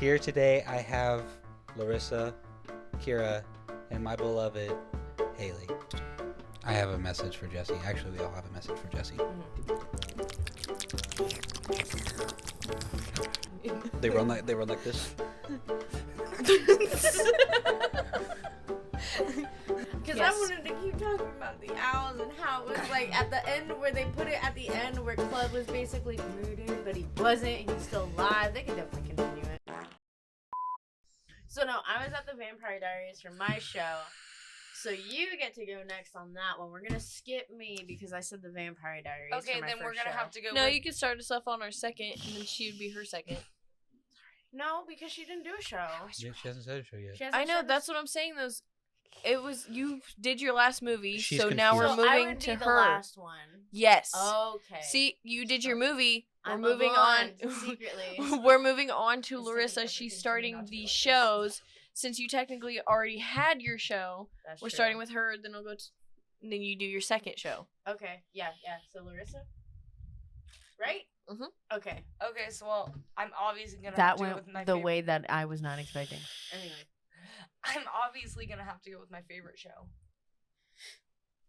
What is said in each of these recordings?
Here today I have Larissa, Kira, and my beloved Haley. I have a message for Jesse. Actually, we all have a message for Jesse. They run like this. Because I wanted to keep talking about the owls and how it was like at the end where they put it at the end where Club was basically murdered, but he wasn't. He's still alive. They could definitely continue it. So no, I was at the Vampire Diaries for my show. So you get to go next on that one. We're gonna skip me because I said the Vampire Diaries. Okay, for my then we're first gonna show. have to go. No, you could start us off on our second, and then she would be her second. No, because she didn't do a show. Yeah, she hasn't said a show yet. She hasn't I know, said that's what I'm saying. It was you did your last movie, She's so now we're confused. So I moving would to be the her. last one. Yes. Okay. See, you did your movie. We're I'm moving on on. secretly. We're moving on to It's Larissa. taking She's everything for me starting not to the like this. shows. Since you technically already had your show, That's we're true. starting with her. Then we'll go. And then you do your second show. Okay. Yeah. So Larissa. Right. Mhm. Okay. Okay, so well, I'm obviously gonna have That to go went with my the favorite. way that I was not expecting. Anyway. I'm obviously gonna have to go with my favorite show.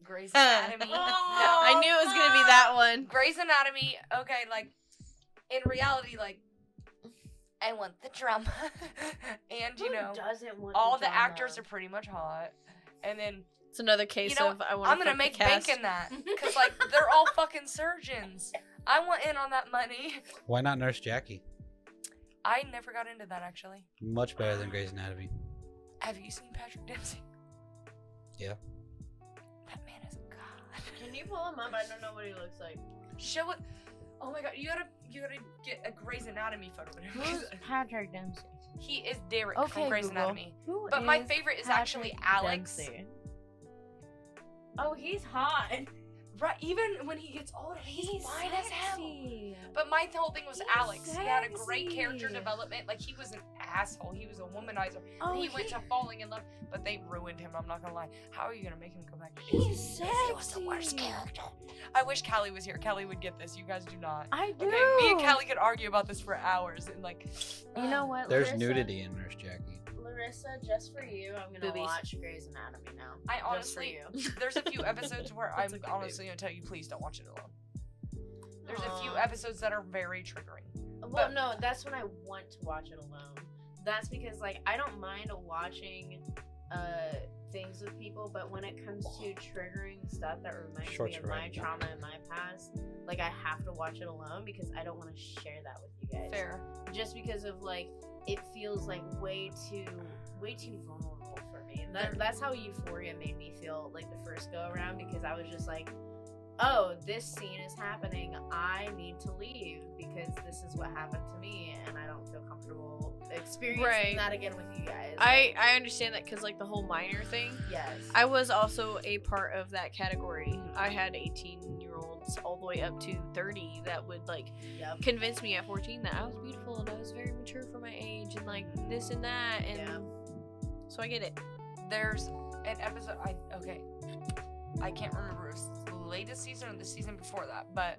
Grey's Anatomy. I knew it was gonna be that one. Grey's Anatomy. Okay, like in reality, like I want the drama, and you know, doesn't want all the actors are pretty much hot, and then It's another case you know of I want. I'm gonna make bank in that because like they're all fucking surgeons. I want in on that money. Why not Nurse Jackie? I never got into that actually. Much better than Grey's Anatomy. Have you seen Patrick Dempsey? Yeah. That man is a god. Can you pull him up? I don't know what he looks like. Show it. Oh my god, you gotta get a Grey's Anatomy photo of him. Who's Patrick Dempsey? He is Derek Okay, from Grey's Google. Anatomy. Who But my is favorite is Patrick actually Alex. Dempsey? Oh, he's hot. Right, even when he gets older, he's fine as hell. But my whole thing was Alex. He had a great character sexy. development. Like, he was an asshole. He was a womanizer. Oh, And he went to falling in love, but they ruined him. I'm not gonna lie. How are you gonna make him go back to He's Izzy? Izzy was the worst sexy. character. I wish Callie was here. Callie would get this. You guys do not. I do. Okay, me and Callie could argue about this for hours and like. You know what? There's Larissa? nudity in Nurse Jackie. Larissa, just for you, I'm gonna Boobies. watch Grey's Anatomy now. I Just for honestly, you. there's a few episodes where I'm That's okay, honestly gonna tell you, please don't watch it alone. There's a few Aw. episodes that are very triggering. Well, no, that's when I want to watch it alone. That's because, like, I don't mind watching things with people, but when it comes to triggering stuff that reminds Short me of to my right. trauma and my past, like, I have to watch it alone because I don't want to share that with you guys. Fair. Just because of, like, it feels like way too vulnerable for me. That's how Euphoria made me feel, like, the first go around, because I was just like, oh, this scene is happening. I need to leave because this is what happened to me, and I don't feel comfortable experiencing Right. that again with you guys. I understand that because like the whole minor thing. Yes. I was also a part of that category. I had 18-year-olds all the way up to 30 that would like Yep. convince me at 14 that I was beautiful and I was very mature for my age and like this and that and Yeah. so I get it. There's an episode. I can't remember if it was the latest season or the season before that, but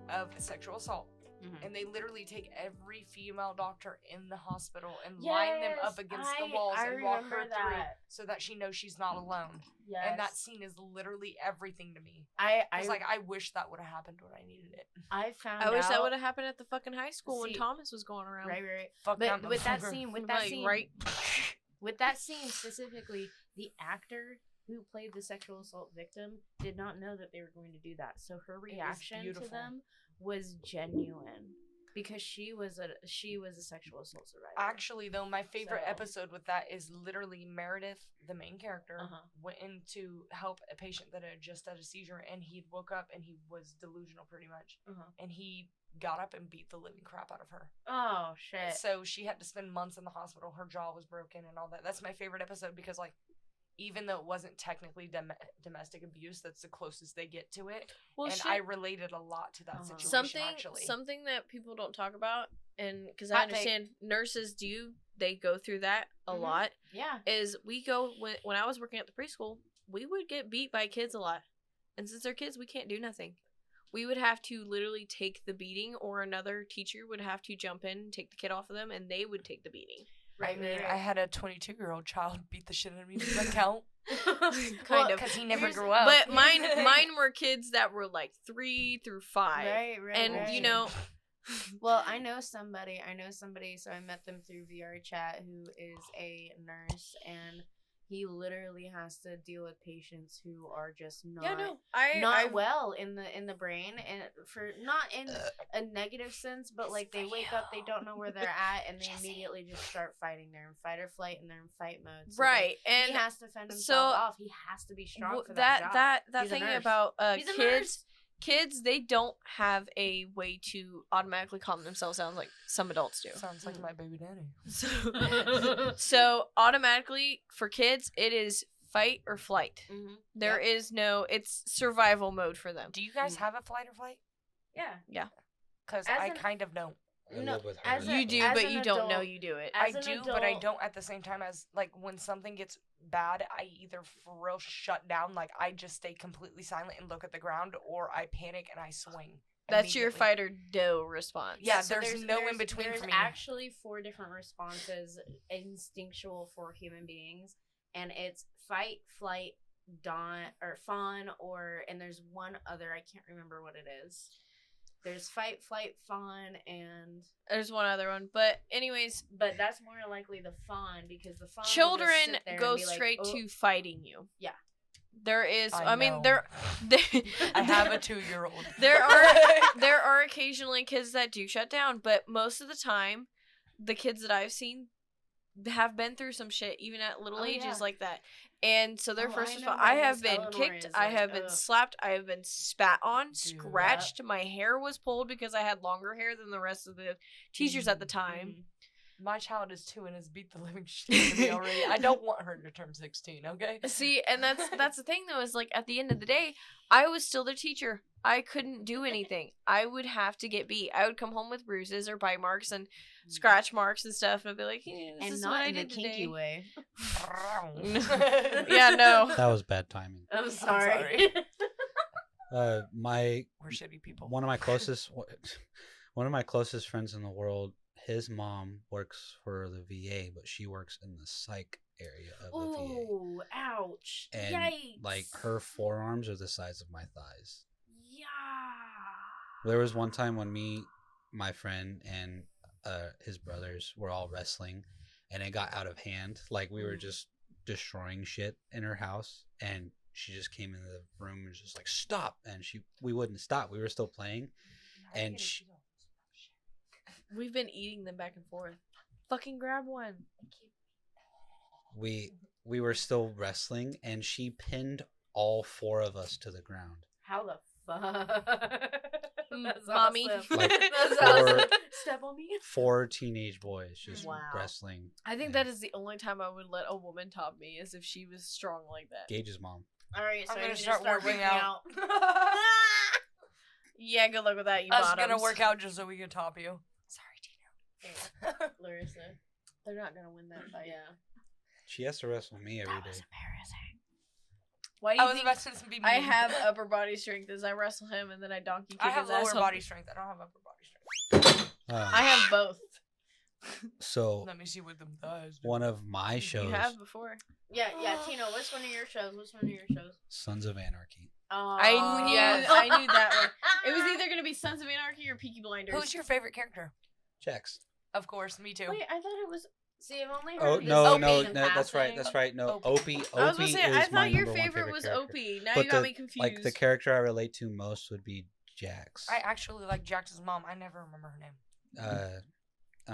of sexual assault. Mhm. And they literally take every female doctor in the hospital and line them up against the walls I and walk her remember through that. so that she knows she's not alone. Yes. And that scene is literally everything to me. I It's like I wish that would have happened when I needed it. I found I wish that out- would have happened at the fucking high school when See, Thomas was going around. right. Fuck But that with that motherfucker. scene, with that Like, scene, right? with that scene specifically, the actor who played the sexual assault victim did not know that they were going to do that. So her reaction to beautiful. them was genuine because she was a sexual assault survivor. Actually, though, my favorite So- episode with that is literally Meredith, the main character, Uh-huh. went in to help a patient that had just had a seizure, and he woke up and he was delusional pretty much, Uh-huh. and he got up and beat the living crap out of her. Oh shit. So she had to spend months in the hospital. Her jaw was broken and all that. That's my favorite episode because, like, even though it wasn't technically domestic abuse, that's the closest they get to it. Well, and shit. I related a lot to that Uh-huh. situation, actually. Something that people don't talk about, and because Hot I understand nurses they go through that a Mhm. lot. Yeah. Is we go when I was working at the preschool, we would get beat by kids a lot, and since they're kids, we can't do nothing. we would have to literally take the beating, or another teacher would have to jump in, take the kid off of them, and they would take the beating. I mean, I had a 22-year-old child beat the shit out of me. Does that count? Kind of. Because he never Here's- grew up. But mine were kids that were like 3 through 5. Right, And right. you know, Well, I know somebody, so I met them through VR chat, who is a nurse, and he literally has to deal with patients who are just not I well in the brain, and for not in a negative sense, but like they wake up, they don't know where they're at, and they immediately just start fighting. They're in fight or flight, and they're in fight mode. So right, he and has to fend himself so off. He has to be strong for that job. that He's a thing nurse. about He's a kids, they don't have a way to automatically calm themselves down like some adults do. Sounds like my baby daddy. So automatically for kids, it is fight or flight. Mhm. There is no, it's survival mode for them. Do you guys have a flight or flight? Yeah. Because As I an- kind of don't. I No, live with her. as a- You do, as but an you don't know adult- you do it. I As an do, but I adult- don't at the same time as, like, when something gets bad, I either for real shut down, like, I just stay completely silent and look at the ground, or I panic and I swing. That's your immediately. fight or dough response. Yeah, So there's no in between There's for me. actually 4 different responses instinctual for human beings, and it's fight, flight, dawn, or fawn, and there's one other, I can't remember what it is. There's fight, flight, fawn, and There's one other one, but anyways, but that's more likely the fawn, because the fawn will just children sit there go and be like, straight "Oh." to fighting you. Yeah. There is. I I mean, know. there. I have a 2-year-old. There are occasionally kids that do shut down, but most of the time, the kids that I've seen have been through some shit, even at little Oh, ages yeah. like that. And so their Oh, first I know response, about I have Miss been Eleanor kicked, is I like, have been ugh. slapped, I have been spat on, Dude. scratched. My hair was pulled because I had longer hair than the rest of the teachers at the time. Mhm. My child is 2 and has beat the living shit out of me already. I don't want her to turn 16, okay? See, and that's the thing though, is like at the end of the day, I was still the teacher. I couldn't do anything. I would have to get beat. I would come home with bruises or bite marks and scratch marks and stuff, and I'd be like, hey, this And is not what I in a did kinky today. way. Yeah, no. That was bad timing. I'm sorry. My We're shitty people. one of my closest friends in the world, his mom works for the VA, but she works in the psych area of the VA. Ooh, ouch. And Yikes. like her forearms are the size of my thighs. Yeah. There was one time when me, my friend, and his brothers were all wrestling, and it got out of hand. Like we were just destroying shit in her house, and she just came into the room and was just like, "Stop!" And we wouldn't stop. We were still playing, and We've been eating them back and forth. Fucking grab one. we were still wrestling, and she pinned all 4 of us to the ground. How the fuck? That's Mommy. awesome. Like, That's four- awesome. Step on me. 4 teenage boys just Wow. wrestling. I think that is the only time I would let a woman top me, is if she was strong like that. Gage's mom. All right, so I'm I gonna need to start working out. Yeah, good luck with that, you I was bottoms. gonna work out just so we can top you. Sorry, Tino. Larissa, they're not gonna win that fight. Yeah. She has to wrestle me every day. embarrassing. Why do I you was think about to be mean. I have upper body strength as I wrestle him and then I donkey kick I have his ass lower off? body strength. I don't have upper body strength. I have both. So Let me see what them thighs do. one of my shows, You have before. Yeah, Tino. What's one of your shows? Sons of Anarchy. Oh, I knew yes. I knew that one. It was either gonna be Sons of Anarchy or Peaky Blinders. Who's your favorite character? Jax. Of course, me too. Wait, I thought it was. See, I've only heard Oh this no, Opie no, in no, that's right, passing. that's right. No, Opie. Opie. I was gonna Opie say, is I my thought your number one favorite was character. Opie. Now But you got the- me confused. Like the character I relate to most would be Jax. I actually like Jax's mom. I never remember her name. I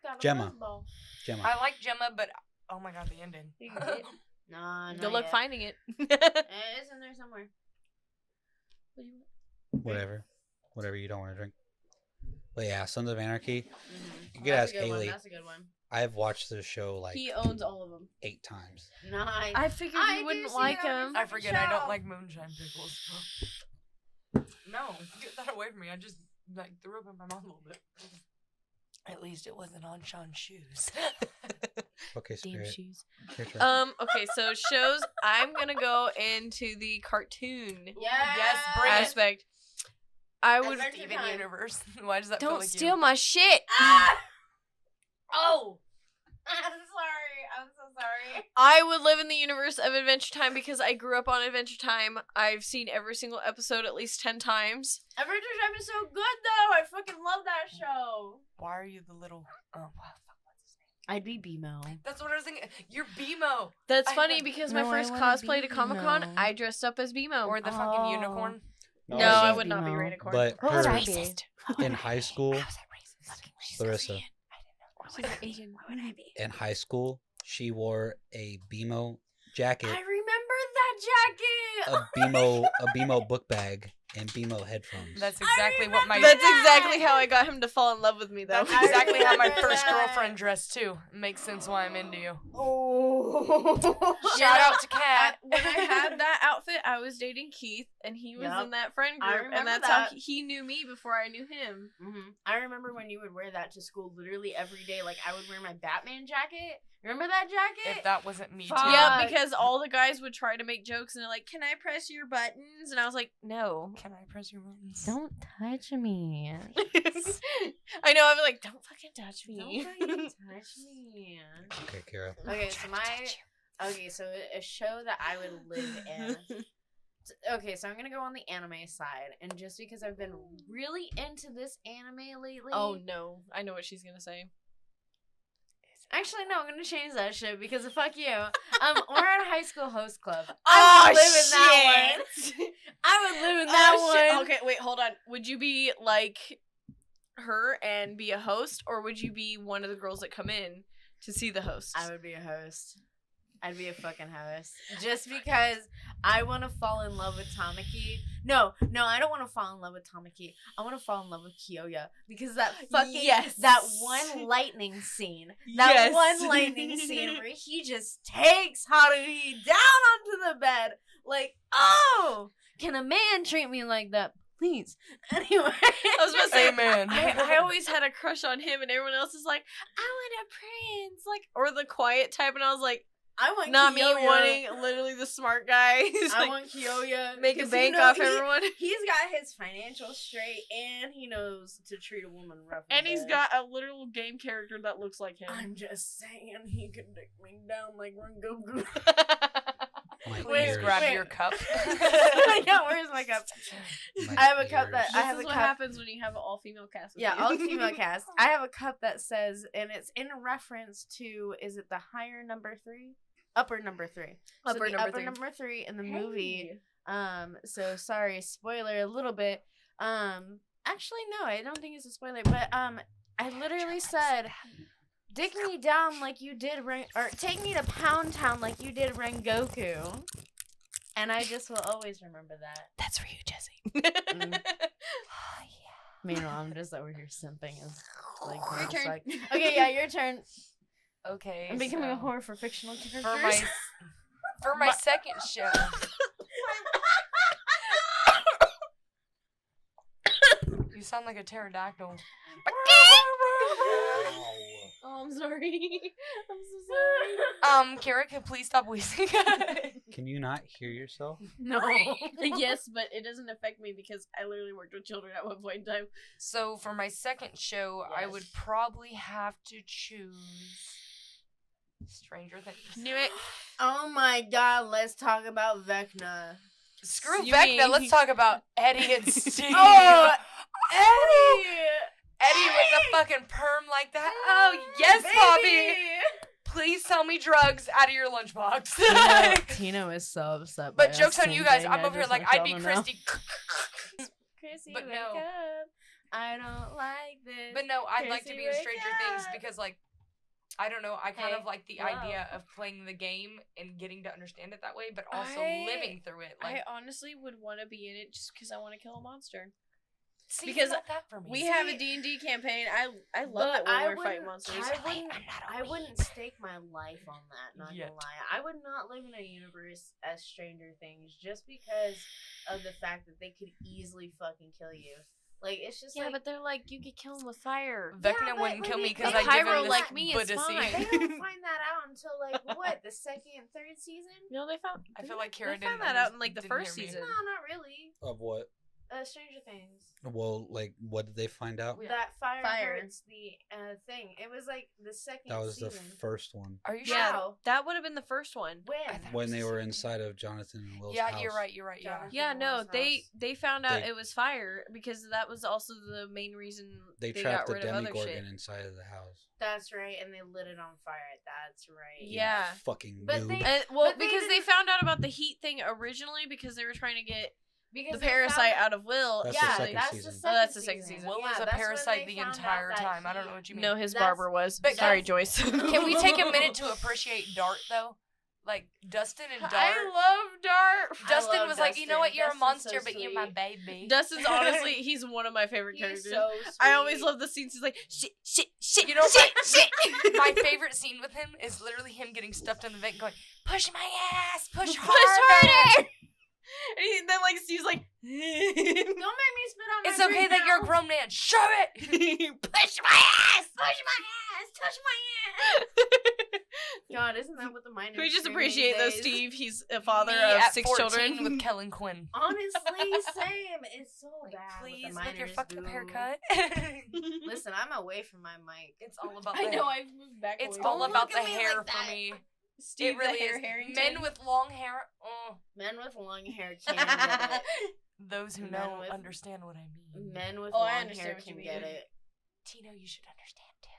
got a Gemma. fuzzball. Gemma. I like Gemma, but oh my god, the ending. Nah, Good luck finding it. It is in there somewhere. Whatever you don't want to drink. But yeah, Sons of Anarchy. Mm-hmm. You could ask Haley. That's a good one. I've watched the show like He owns all of them. 8 times. Nice. I figured I you do wouldn't see like it on your him. I forget I show. don't like moonshine pickles. No, get that away from me. I just like threw up in my mouth a little bit. At least it wasn't on Sean's shoes. Okay, Damn Spirit. shoes. Your turn. Okay, so shows. I'm gonna go into the cartoon Yes, bring it. aspect. I would. Adventure Steven Time. Universe. Why does that feel Don't like steal you? my shit. Ah! Oh! I'm sorry. I'm so sorry. I would live in the universe of Adventure Time because I grew up on Adventure Time. I've seen every single episode at least 10 times. Adventure Time is so good, though. I fucking love that show. Why are you the little? Oh, wow, fuck, what's his name? I'd be BMO. That's what I was thinking. You're BMO That's I funny know. because No, my I first wanna cosplay be to Comic Con, Nemo. I dressed up as BMO. or the Oh. fucking unicorn. no, she's I would not be BMO. Rainicorn. But What would her I be? in high school, She's Larissa. Korean. I didn't know. What would I be? Asian. What would I be? in high school, she wore a BMO jacket, I remember that jacket. a BMO book bag, and BMO headphones. That's exactly what my. That's exactly how I got him to fall in love with me, though. That's I exactly how my remember first that. girlfriend dressed too. Makes sense why I'm into you. Oh. Shout out to Kat. When I had that outfit, I was dating Keith, and he was Yup. in that friend I group, remember and that's that. how he knew me before I knew him. I remember when you would wear that to school literally every day. Like, I would wear my Batman jacket. Remember that jacket? If that wasn't me too. Fuck. Yeah, because all the guys would try to make jokes, and they're like, "Can I press your buttons?" And I was like, "No." Can I press your buttons? Don't touch me. I know. I was like, "Don't fucking touch Don't me." fucking touch me. Okay, Kara. Okay, so a show that I would live in. Okay, so I'm gonna go on the anime side, and just because I've been really into this anime lately. Oh no, I know what she's gonna say. Actually, no, I'm gonna change that shit because of fuck you. We're at High School Host Club. Oh, I would live in that one. I would live in that Oh, one. shit. Okay, wait, hold on. Would you be like her and be a host, or would you be one of the girls that come in to see the host? I would be a host. I'd be a fucking host. Just because I want to fall in love with Tamaki. No, I don't want to fall in love with Tamaki. I want to fall in love with Kyoya. Because that fucking, Yes. that one lightning scene. That Yes. one lightning scene where he just takes Haruhi down onto the bed. Like, oh, can a man treat me like that? Please. Anyway. I was about to say, Amen. I always had a crush on him, and everyone else is like, "I want a prince," like, or the quiet type, and I was like, I want not me Kyoya. wanting literally the smart guy who's I like want Kyoya. make a 'cause bank you know off everyone. He's got his financial straight, and he knows to treat a woman rough. And he's got a literal game character that looks like him. I'm just saying, he could dick me down like Rengoku. My Please ears. grab wait. your cup. I know, where's my cup? My I have a cup ears. that- This I have is a what cup. happens when you have an all-female cast. With Yeah, you. all female cast. I have a cup that says, and it's in reference to, is it the higher number 3? Upper number 3. Upper the number upper 3. number 3 in the movie. So sorry, spoiler a little bit. Actually no, I don't think it's a spoiler, but I literally said, "Dick me down like you did or take me to Pound Town like you did Rengoku." And I just will always remember that. That's for you, Jesse. Meanwhile, I'm just over here simping as like Your it's turn. like- Okay, yeah, your turn. Okay. I'm becoming a so whore for fictional characters. for my second show. You sound like a pterodactyl. Oh, I'm sorry. I'm so sorry. Kara, could please stop wheezing? Can you not hear yourself? No. Yes, but it doesn't affect me because I literally worked with children at one point in time. So for my second show, I Yes. would probably have to choose Stranger Things. Knew it. Oh my god, let's talk about Vecna. Screw You Vecna, mean- let's talk about Eddie and Steve. Oh, Eddie! Eddie with the fucking perm like that. Oh, yes, Bobby. Please sell me drugs out of your lunchbox. Tino is so upset. But joke's on you guys. I'm over here like, I'd be Christy. Chrissy, But wake no. up. I don't like this. But no, I'd like to Chrissy, be in wake Stranger Things up. because, like, I don't know. I kind Hey, of like the hello. idea of playing the game and getting to understand it that way, but also I- living through it. Like, I honestly would want to be in it just because I want to kill a monster. see, because not that for me. We have a D&D campaign. I love But it when I we're fighting wouldn't- monsters. I wouldn't stake my life on that, not Yet. gonna lie. I would not live in a universe as Stranger Things just because of the fact that they could easily fucking kill you. Like, it's just Yeah, like... but they're like, you could kill him with fire. Vecna but wouldn't kill me they- because they I give pyro him this like me, it's Buddha fine. They seed. don't find that out until, like, what, the second and third season? No, they found. I feel like Kara they found didn't that out in like the didn't first hear me. season. No, not really. Of what? Stranger Things. Well, like, what did they find out? Yeah. That fire Fire. hurts the thing. It was like the second That was season. the first one. Are you sure? Yeah, How? that would have been the first one. When? I thought- When they were Second. inside of Jonathan and Will's Yeah, house. you're right. Yeah. Jonathan. Yeah, no, Will's they house. they found out They- it was fire because that was also the main reason They got trapped the rid of other Demogorgon shit. inside of the house. That's right, and they lit it on fire. That's right. You Yeah. fucking But noob. they- Well, But they because they didn't- found out about the heat thing originally because they were trying to get Because the they parasite found- out of Will. That's yeah, the second that's season. the Oh, second that's the second season. Will Yeah, was a that's when parasite they the found out entire that time. I don't he- know what you mean. No, his That's- barber was. but Sorry, guys- Joyce. Can we take a minute to appreciate Dart though? Like Dustin and Dart. I love Dart. Dustin love was like, you know Dustin. what? You're a Dustin's monster, so but you're my sweet. baby. Dustin's honestly, he's one of my favorite He's characters. so I always sweet. love the scenes. He's like, shit, shit, shit. You know, shit, my- shit. My favorite scene with him is literally him getting stuffed in the vent, going, "Push my ass, push Push harder." harder. And then like Steve's like, Don't make me spit on my It's okay drink that now. you're a grown man. Shove it. push my ass. Push my ass. Touch my ass. God, isn't that what the miners Can we just scream appreciate these though, days? Steve? He's a father Me of at 6 14 children. with Kellen Quinn. Honestly, same. It's so Like, bad. please, with, the with your miners, fucked up dude. haircut. Listen, I'm away from my mic. It's all about. I the know. hair. I've moved back. It's away all from about Look the at me hair like for that. me. Steve, It really the hair is. Harrington. Men with long hair. Men with long hair can get it. Those who Men know with- understand what I mean. Men with Oh, I long understand hair what you can mean. get it. Tino, you should understand too.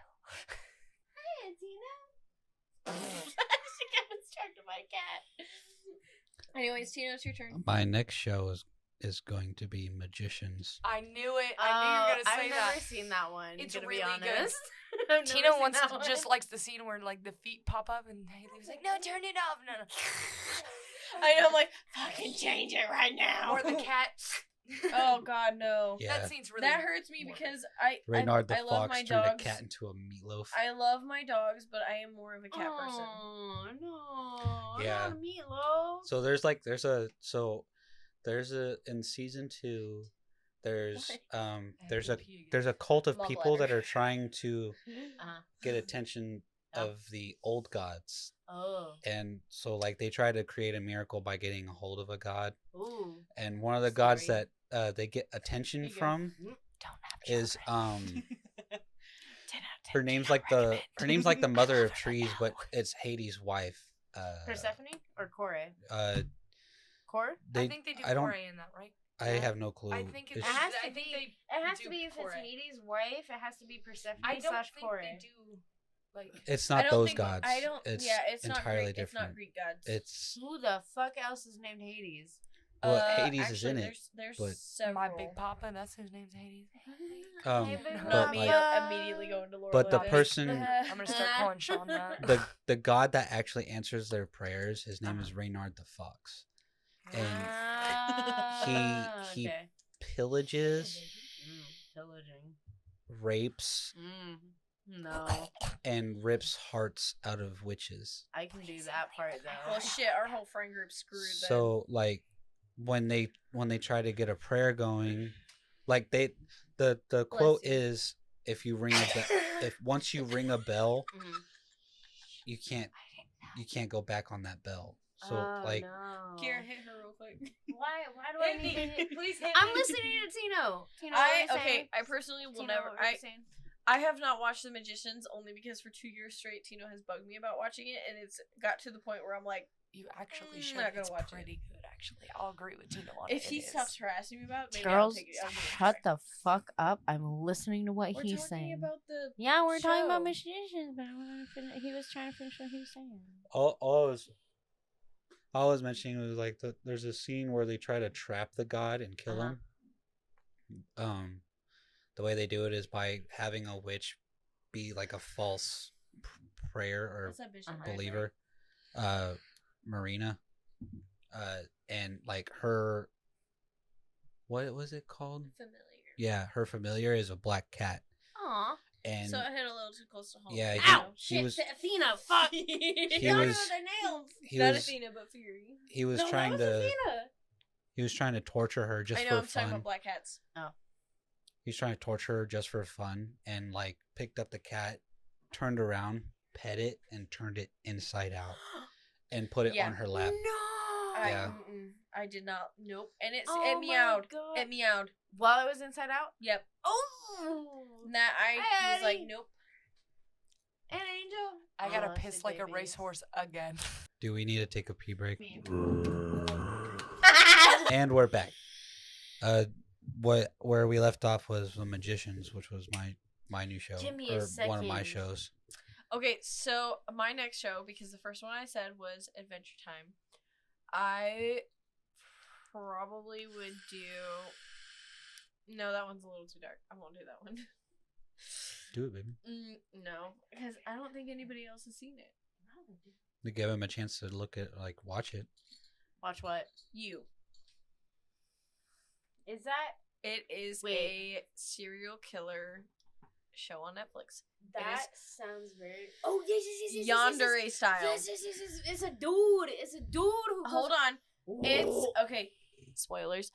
Hi, Tina. She got distracted by a cat. Anyways, Tina, it's your turn. My next show is going to be Magicians. I knew it. I knew you were gonna say I've that. never seen that one. It's gonna really be good. honest. I've never Tina seen wants that to, one. just likes the scene where like the feet pop up and Haley's like, "No, turn it off." No, no. I know. I'm like, fucking change it right now. Or the cat. Oh God, no. Yeah. That scene's really. That hurts me morbid. because I Reynard the I love my Fox turned dogs. a cat into a meatloaf. I love my dogs, but I am more of a cat person. Oh no! Yeah. Not a meatloaf. So there's a in season 2 there's there's a cult of Love people letter. that are trying to Uh-huh. get attention Oh. of the old gods. Oh. And so like they try to create a miracle by getting a hold of a god. Ooh. And one of the gods Sorry. that they get attention There you go. from Don't have is children. 10 out of 10, her do name's not like the recommend. her name's like the mother of No. trees, but it's Hades' wife. Persephone or Kore? Kore? They, I think they do I don't- Kore in that, right? I have no clue. I think It's- It has to I think be. they It has do to be if Kore. it's Hades' wife. It has to be Persephone I don't slash think Kore. they do like. it's I not don't those think, gods. I don't. It's yeah, it's not entirely Greek. different. It's not Greek gods. It's Who the fuck else is named Hades? well, Hades is actually, in it. There's but- several. My big papa, that's whose name's Hades. Hey, big but, Not like- immediately going to Laura. but the Lynn. person I'm gonna start calling Sean that. the god that actually answers their prayers, his name is Reynard the Fox. And he okay. pillages, Pillaging. rapes, No, and rips hearts out of witches. I can do that part though. Well, shit, our whole friend group's screwed. So like when they try to get a prayer going, like the quote you. is if you ring a bell, if once you ring a bell, Mhm. you can't go back on that bell. So Oh, like no. then. Kira, hit her real quick. Why do I need to hit? Please hit I'm me. listening to Tino. Tino, what are you saying? I personally will Tino, never. what are you saying? I have not watched The Magicians only because for 2 years straight, Tino has bugged me about watching it, and it's got to the point where I'm like, You actually Mm, should. not gonna It's watch it. pretty good, actually. I'll agree with Tina on if it. he It is. stops harassing me about it, maybe Girls, I'll take it. I'll give it a shut try. the fuck up. I'm listening to what We're he's talking saying. about the. Yeah, we're talking about show. magicians, but I want to finish. He was trying to finish what he was saying. all I was mentioning was like there's a scene where they try to trap the god and kill Uh-huh. him. The way they do it is by having a witch be like a false prayer or What's that bitch? Uh-huh. believer, Marina, and like her, what was it called? Familiar. Yeah, her familiar is a black cat, Aw. and So it hit a little too close to home. Yeah, he- Ow! he Shit, was- Athena, fuck! he Got her was with her nails. he Not was Athena, but Fury. he was No, trying that was to Athena. he was trying to torture her just I know. for I'm talking fun. about black cats. He's trying to torture her just for fun, and like picked up the cat, turned around, pet it, and turned it inside out, and put it Yeah. on her lap. No. Yeah. I did not. Nope. And it Oh meowed. my God. It meowed. While it was inside out. Yep. Oh. And that I was like, Eddie. nope. An angel. I gotta Oh, piss sweet like a babies. racehorse again. Do we need to take a pee break? And we're back. Where we left off was The Magicians, which was my new show, Give me a or one of my second. shows. Okay, so my next show, because the first one I said was Adventure Time, I probably would do. No, that one's a little too dark. I won't do that one. Do it, baby. No, because I don't think anybody else has seen it. To give him a chance to watch it. Watch what? You. Is that? It is Wait. a serial killer show on Netflix. That sounds very. Oh yes. Yandere style. Yes. It's a dude. It's a dude who. Goes... Hold on. It's Whoa. okay. Spoilers.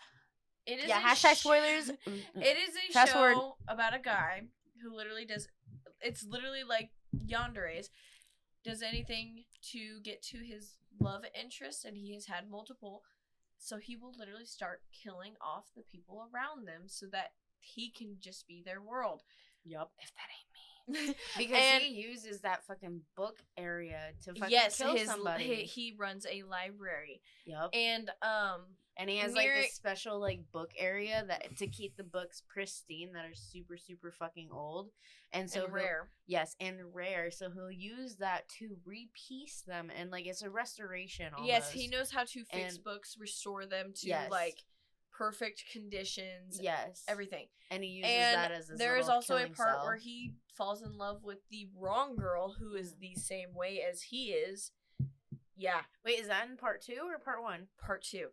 It is Yeah. a Hashtag spoilers. It is a Fast show forward. about a guy who literally does. It's literally like Yandere's. Does anything to get to his love interest, and he has had multiple. So he will literally start killing off the people around them so that he can just be their world. Yup. If that ain't me. Because And- he uses that fucking book area to fucking Yes, kill somebody. he runs a library, Yup. and And he has near- like this special like book area that to keep the books pristine that are super super fucking old. And so and he'll- rare. Yes, and rare. So he'll use that to repiece them, and like it's a restoration. Almost. Yes, he knows how to fix And- books, restore them to Yes. like perfect conditions, Yes, everything. and he uses And that as his there is little also a killing part cell. where he falls in love with the wrong girl who is the same way as he is. Yeah, Wait, is that in part 2 or part 1? part 2.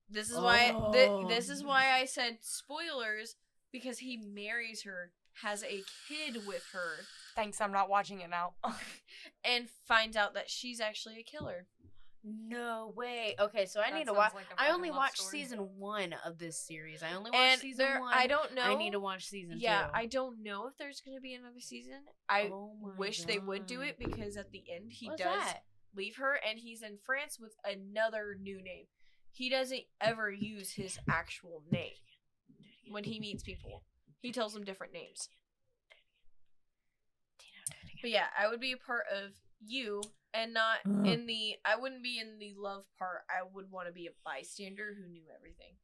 This is why Oh. this is why I said spoilers, because he marries her, has a kid with her, Thanks, I'm not watching it now. and finds out that she's actually a killer. No way. Okay, so I That need to sounds watch. like a I fucking only love watched story. season 1 of this series. I only watched And season there, 1. I don't know. I need to watch season 2. Yeah, I don't know if there's gonna be another season. I Oh my wish they would do God. it, because at the end he What's does that? leave her, and he's in France with another new name. He doesn't ever use his actual name when he meets people. He tells them different names. But yeah, I would be a part of you, and not in the. I wouldn't be in the love part. I would want to be a bystander who knew everything.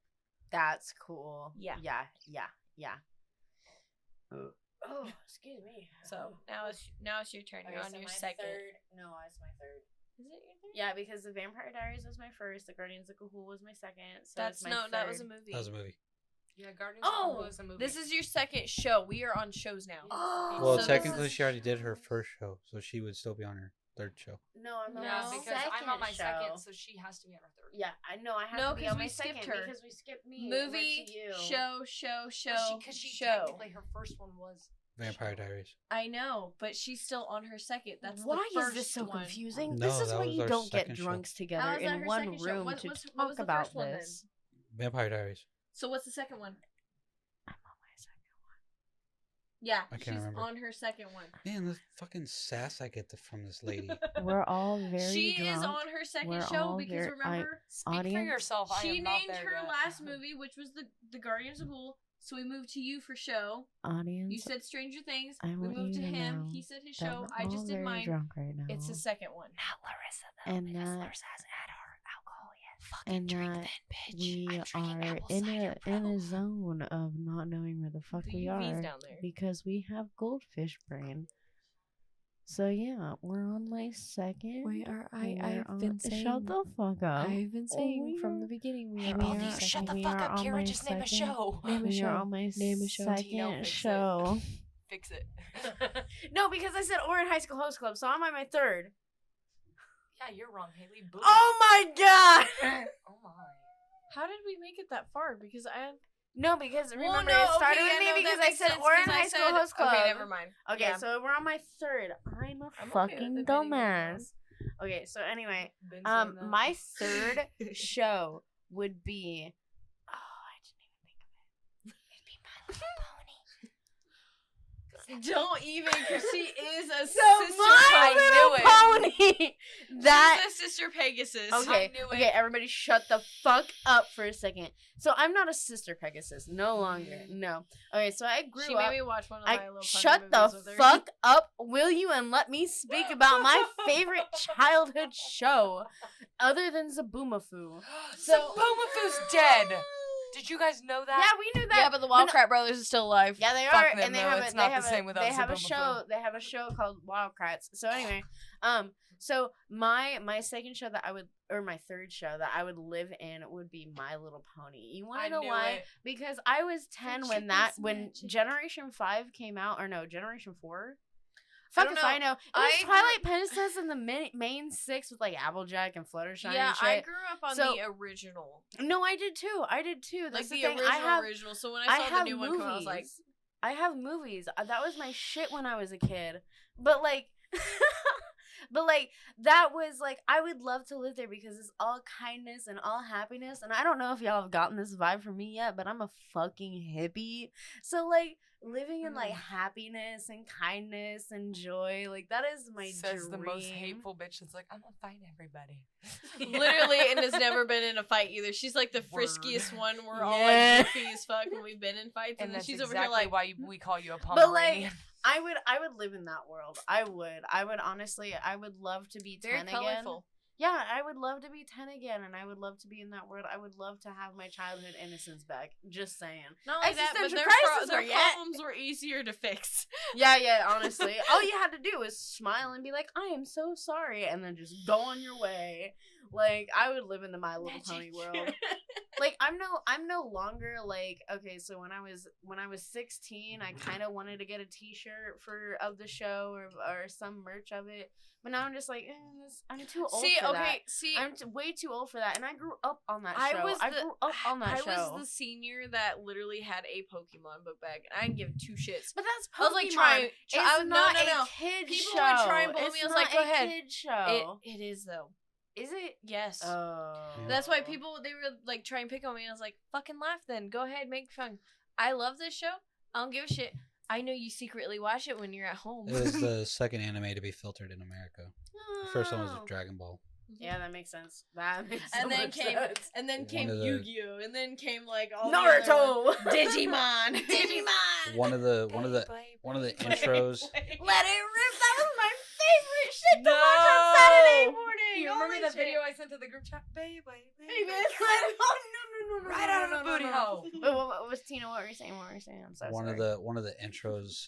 That's cool. Yeah. Yeah. Oh, excuse me. So now it's your turn. You're Okay, on so your my second. No, it's my third. Is it your third? Yeah, because the Vampire Diaries was my first. The Guardians of Gahul was my second. So That's it's my no. third. That was a movie. That was a movie. Yeah, Guardians Oh, of the was a movie. This is your second show. We are on shows now. Oh, Well, So technically, this is- she already did her first show, so she would still be on her third show. No, I'm on Yeah, my No. because I'm on my show. second, so she has to be on her third. Yeah, I know. I have No, to be 'cause on we my skipped second her. because we skipped me. Movie, Went to you. show, Because she show. technically her first one was. Vampire Diaries. I know, but she's still on her second. That's Why the first is this so one. confusing? No, this is that why was you our don't get second show. drunks How together is that in her one second show? room What to was talk the about first one then? this. Vampire Diaries. So what's the second one? I'm on my second one. Yeah, I can't she's remember. on her second one. Man, the fucking sass I get from this lady. We're all very She drunk. is on her second We're show all because very- remember Speak for Audience? yourself. I she am not named there her yet. last movie, which was the Guardians of Ghoul. So we moved to you for show. Audience, You said Stranger Things. I we want moved you to to him. know He said his that show. we're I all just did very mine. drunk right now. It's the second one. Not Larissa And that- hasn't had her alcohol yet. Fucking and drink that then, bitch. we I'm drinking are apple in cider, a bro. zone of not knowing where the fuck The we UV's are down there. because we have goldfish brain. So yeah, we're on my second. I've been saying. Shut the fuck up. I've been Oh, saying we from are- the beginning we Hey, are both on of the you, second. shut the we fuck are up, on Kira. my Just name a second- show. Name a We show. are on my Name a show. Tino, second fix it. show. Fix it. No, because I said Orin High School Host Club, so I'm on my third. Yeah, you're wrong, Haley. Boo. Oh my god! Oh my. How did we make it that far? Because I No, because Well, remember no, it started okay, with yeah, me no, because that I makes said sense, Orin 'cause I High School said- Host Club. Okay, never mind. Okay, Yeah. so we're on my third. I'm a I'm okay with fucking admitting that. dumbass. Okay, so anyway, Been saying that. my third show would be. Oh, I didn't even think of it. It'd be My Little Pony. Don't even, because she is a sister. My Little Pony. That She's a sister Pegasus. okay. I knew Okay, it. everybody, shut the fuck up for a second. So I'm not a sister Pegasus, no longer. No. Okay, so I grew She up. made me watch one of my I Little Pony shut the movies with her. fuck up, will you, and let me speak about my favorite childhood show, other than Zaboomafoo. So Boomafu's dead. Did you guys know that? Yeah, we knew that. Yeah, but the Wildcat Brothers is still alive. Yeah, they Fuck are, them, and they though. have It's a, not they have the same a, without they have a Zaboomafoo. show. They have a show called Wildcrats. So anyway, so my second show that I would, or my third show that I would live in would be My Little Pony. You want I to know knew why? it. Because I was 10 when Generation 5 came out, or no, Generation 4. I Fuck don't if know. I know. It was I Twilight Princess and the main six with like Applejack and Fluttershy Yeah, and shit. I grew up on So- the original. No, I did too. Like That's the thing. original. So when I saw the new one come out, I was like, I have movies. That was my shit when I was a kid. But like, that was like, I would love to live there because it's all kindness and all happiness. And I don't know if y'all have gotten this vibe from me yet, but I'm a fucking hippie. So like, living in like happiness and kindness and joy, like that is my Says dream. the most hateful bitch. It's like, I'm gonna fight everybody. literally, and has never been in a fight either. She's like the Word. friskiest one. We're all Yeah. like goofy as fuck when we've been in fights, and, And then that's she's exactly over here like, why we call you a But like, Pomeranian. I would live in that world. I would honestly, I would love to be very 10 colorful. again. Yeah, I would love to be 10 again, and I would love to be in that world. I would love to have my childhood innocence back. Just saying. Not only that, but Existential their, crisis their or yet. problems were easier to fix. Yeah, honestly. All you had to do was smile and be like, I am so sorry, and then just go on your way. Like, I would live in the My Little Pony world. Like, I'm no longer like, okay, so when I was 16, I kind of wanted to get a t-shirt of the show or some merch of it. But now I'm just like, I'm too old for that. I'm way too old for that, and I grew up on that show. I grew up on that show. I was the senior that literally had a Pokemon book bag, and I didn't give two shits. But that's Pokemon. I was like trying. It's I was not no. a kid People show. would try and bully me. I was like, go ahead. Kid show. It is though. Is it? Yes. Oh. That's why they were like trying to pick on me. And I was like, fucking laugh then. Go ahead, make fun. I love this show. I don't give a shit. I know you secretly watch it when you're at home. It was the second anime to be filtered in America. The first one was Dragon Ball. Yeah, that makes sense. That makes And so then much came sense. and then One came of the- Yu-Gi-Oh, and then came like all the other ones. Naruto. Digimon, Digimon. One of the intros. Let it rip. That was my favorite shit to No. watch on Saturday morning. You remember Holy that shit. video I sent to the group chat? Baby. Baby, it's like, oh no. Right out of the booty hole. Wait, what was Tina? What were you saying? I'm so One sorry. of the intros.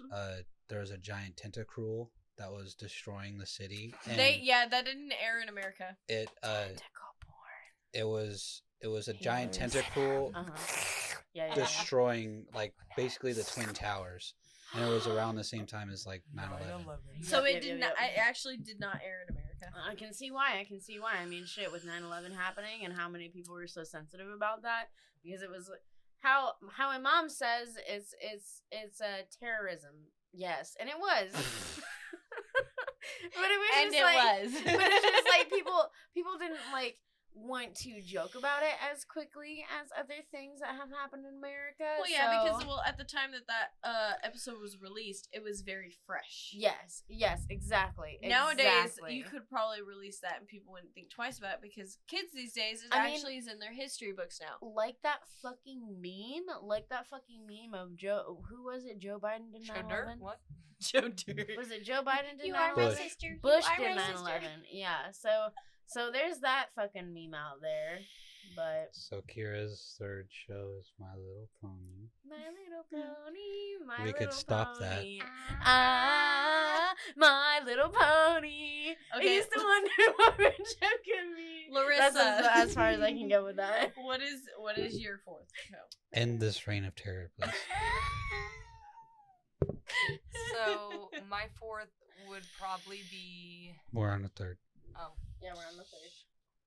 There was a giant Tentacruel that was destroying the city. And That didn't air in America. it was a giant Heroes. Tentacruel Yeah. destroying like basically the Twin Towers, and it was around the same time as like 9/11. So Yep, it did yep, not. yep. It actually did not air in America. I can see why. I mean, shit, with 9/11 happening and how many people were so sensitive about that, because it was how my mom says it's terrorism. Yes, and it was. But it was And just it like, was. but it's just like people didn't like want to joke about it as quickly as other things that have happened in America. Well, yeah, so- because at the time that episode was released, it was very fresh. yes, exactly. Nowadays, exactly. you could probably release that and people wouldn't think twice about it because kids these days, it I mean- actually is in their history books now. like that fucking meme of Joe. Who was it? Joe Biden did 9/11. What? Joe Dirt. Was it Joe Biden did You 9/11? are my Bush. sister. Bush You are did my 9/11. sister. Yeah. So there's that fucking meme out there. But So Kira's third show is My Little Pony. My Little Pony, My We Little could stop that. Pony. My Little Pony. I Okay. used to wonder what would Joe could be. Larissa. That's as far as I can go with that. What is your fourth show? End this reign of terror, please. So my fourth would probably be. We're on the third. Oh, Yeah, we're on the third.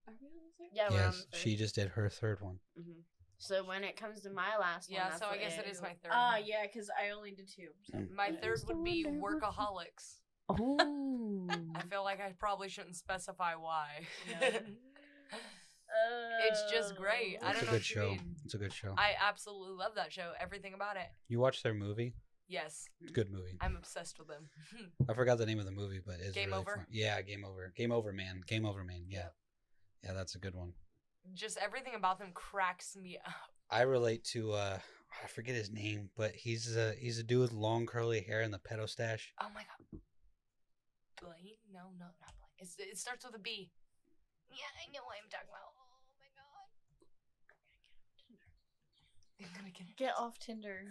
Are we on the third? Yeah, we're on Yes, the third. she just did her third one. Mm-hmm. So when it comes to my last one, yeah. that's So I what guess it is my third. Ah, one. yeah, because I only did two. So. My I third used to would be wonder what- Workaholics. Oh. I feel like I probably shouldn't specify why. Yeah. It's just great. I It's don't a know good what you show. mean. It's a good show. I absolutely love that show. Everything about it. You watched their movie? Yes, Good movie. I'm obsessed with them. I forgot the name of the movie, but it's Game really Over? fun. Yeah, Game Over. Game Over Man. Game Over Man. Yeah. Yep. Yeah, that's a good one. Just everything about them cracks me up. I relate to I forget his name, but he's a dude with long curly hair and the pedo stash. Oh my god. Blaine? No, not Blaine. It starts with a B. Yeah, I know what I'm talking about. Oh my god. I'm gonna Get off Tinder.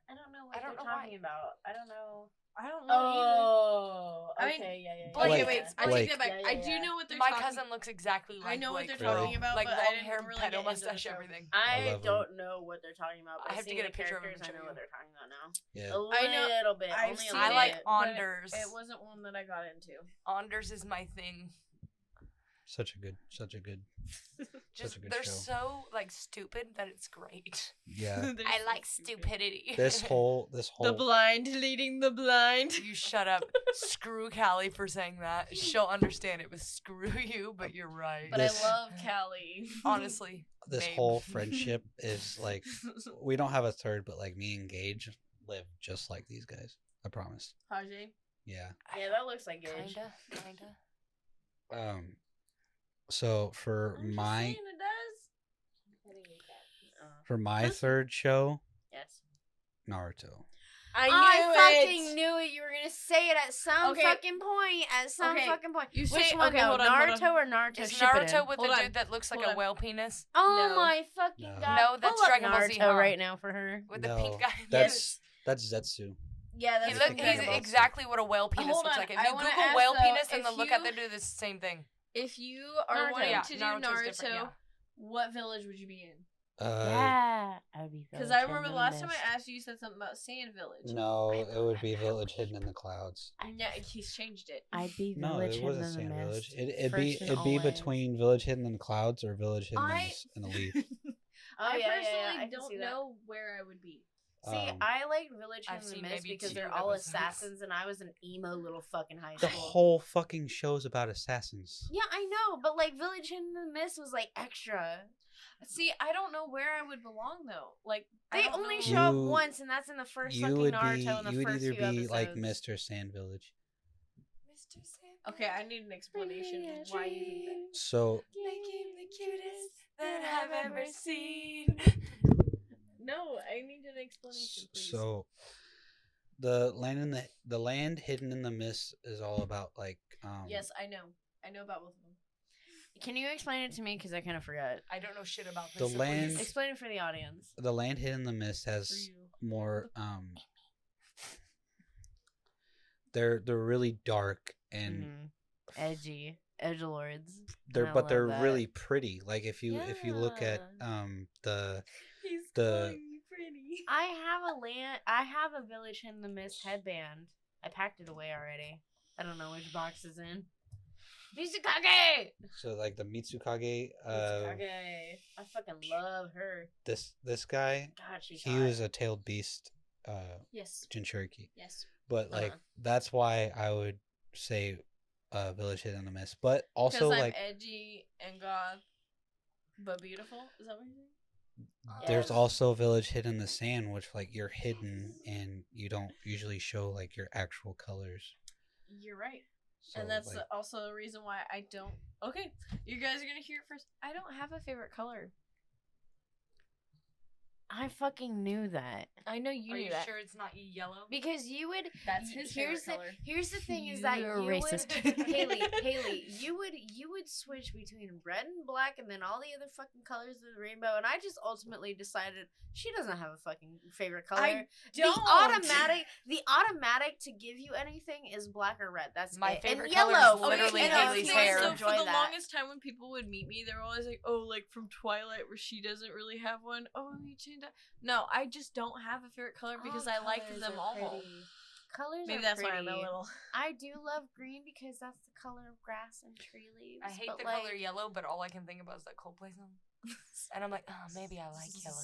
I don't know I what don't they're know why. talking about. I don't know. I don't know Oh, I mean, okay, yeah. Blake, wait, I Blake. take that back. Yeah, I yeah, do yeah. know what they're My talking cousin looks exactly like I know what Blake. they're Really? talking about, Like but long I didn't hair, really get pedo into the mustache, show. everything. I I love don't know what they're talking about. But I have to seeing get a the picture of characters, them I and know show what you. they're talking about now. Yeah. A I know- little bit. I've Only a seen I little like bit. but Anders. It wasn't one that I got into. Anders is my thing. Such a good Just a good they're show. so like stupid that it's great. Yeah. They're I so like stupid. stupidity. This whole The blind leading the blind. You shut up. Screw Callie for saying that. She'll understand it, but screw you. But you're right. But This- I love Callie. Honestly, this babe. whole friendship is like we don't have a third, but like me and Gage live just like these guys. I promise. Hajj. Yeah. Yeah, that looks like Gage. Kinda. So for I'm just my saying it does. for my third show, Yes. Naruto. I fucking knew it. You were gonna say it at some Okay. fucking point. At some Okay. fucking point. You Which say- one? okay, though? hold on, hold Naruto or Naruto? Is Shippuden? Naruto with Hold the on. dude that looks like Hold a on. whale penis? Oh No. my fucking No. god! No, that's Pull up Dragon Ball Naruto Z, huh? right now for her. With the No, pink guy. That's Zetsu. Yeah, He that's look, fucking he's Dragon Ball. exactly what a whale penis Hold looks on, like. If I you wanna Google ask, whale though, penis and if then look you- at them, do the same thing. If you are Naruto. wanting Yeah, to do Naruto's Naruto, different, yeah. what village would you be in? Yeah, I'd be. Because I remember the last time I asked you, you said something about Sand Village. No, it would be Village Hidden in the Clouds. Yeah, he's changed it. I'd be No, Village it Hidden wasn't in the Sand Village. Mist. It'd First and be always. between Village Hidden in the Clouds or Village Hidden in the Leaf. Oh, I yeah, personally yeah, I can don't see that. know where I would be. See, I like Village I've Hidden in seen the Mist maybe because 2 they're all episodes. assassins, and I was an emo little fucking high the school. whole fucking show's about assassins. Yeah, I know, but like Village Hidden in the Mist was like extra. See, I don't know where I would belong though. Like I They don't only know. show up You- once, and that's in the first You fucking would Naruto be in the you would first either few be episodes. like Mr. Sand Village. Mr. Sam. Okay, I need an explanation why you think that. So Making the cutest that I've ever seen. No, I need an explanation, please. so the land hidden in the mist is all about like Yes, I know. I know about both of them. Can you explain it to me? Because I kind of forgot. I don't know shit about this. The so land- please. Explain it for the audience. the land hidden in the mist For has you. more they're really dark and Edgy, edgelords. they're I but love they're that. really pretty. Like if you look at the He's The- calling me pretty. I have a Village in the Mist headband. I packed it away already. I don't know which box is in. Mizukage! so like the Mitsukage Okay, I fucking love her. this guy God, she's he hot. was a tailed beast Yes. Jinchuriki. Yes. But like Uh-huh. that's why I would say Village Hidden in the Mist. But also Because I'm like edgy and goth, but beautiful. Is that what you're saying? there's Yes. also Village Hidden in the Sand, which like you're hidden and you don't usually show like your actual colors. You're right. So, And that's like, also the reason why I don't. Okay, you guys are gonna hear it first. I don't have a favorite color. I fucking knew that. I know you Are knew you that. sure it's not yellow? Because you would. That's his here's favorite color. Here's the thing is that You're you racist. would Haley, you would switch between red and black and then all the other fucking colors of the rainbow, and I just ultimately decided she doesn't have a fucking favorite color. I the don't. automatic to give you anything is black or red. That's My it. favorite and color is yellow. literally and Haley's you hair. So enjoy for the that. longest time, when people would meet me, they were always like, "Oh, like from Twilight, where she doesn't really have one. Oh, you changed that." No, I just don't have a favorite color because I like them all. Colors Maybe are that's pretty. why I'm a little. I do love green because that's the color of grass and tree leaves. I hate but the like, color yellow, but all I can think about is that Coldplay song. And I'm like, oh, maybe I like yellow.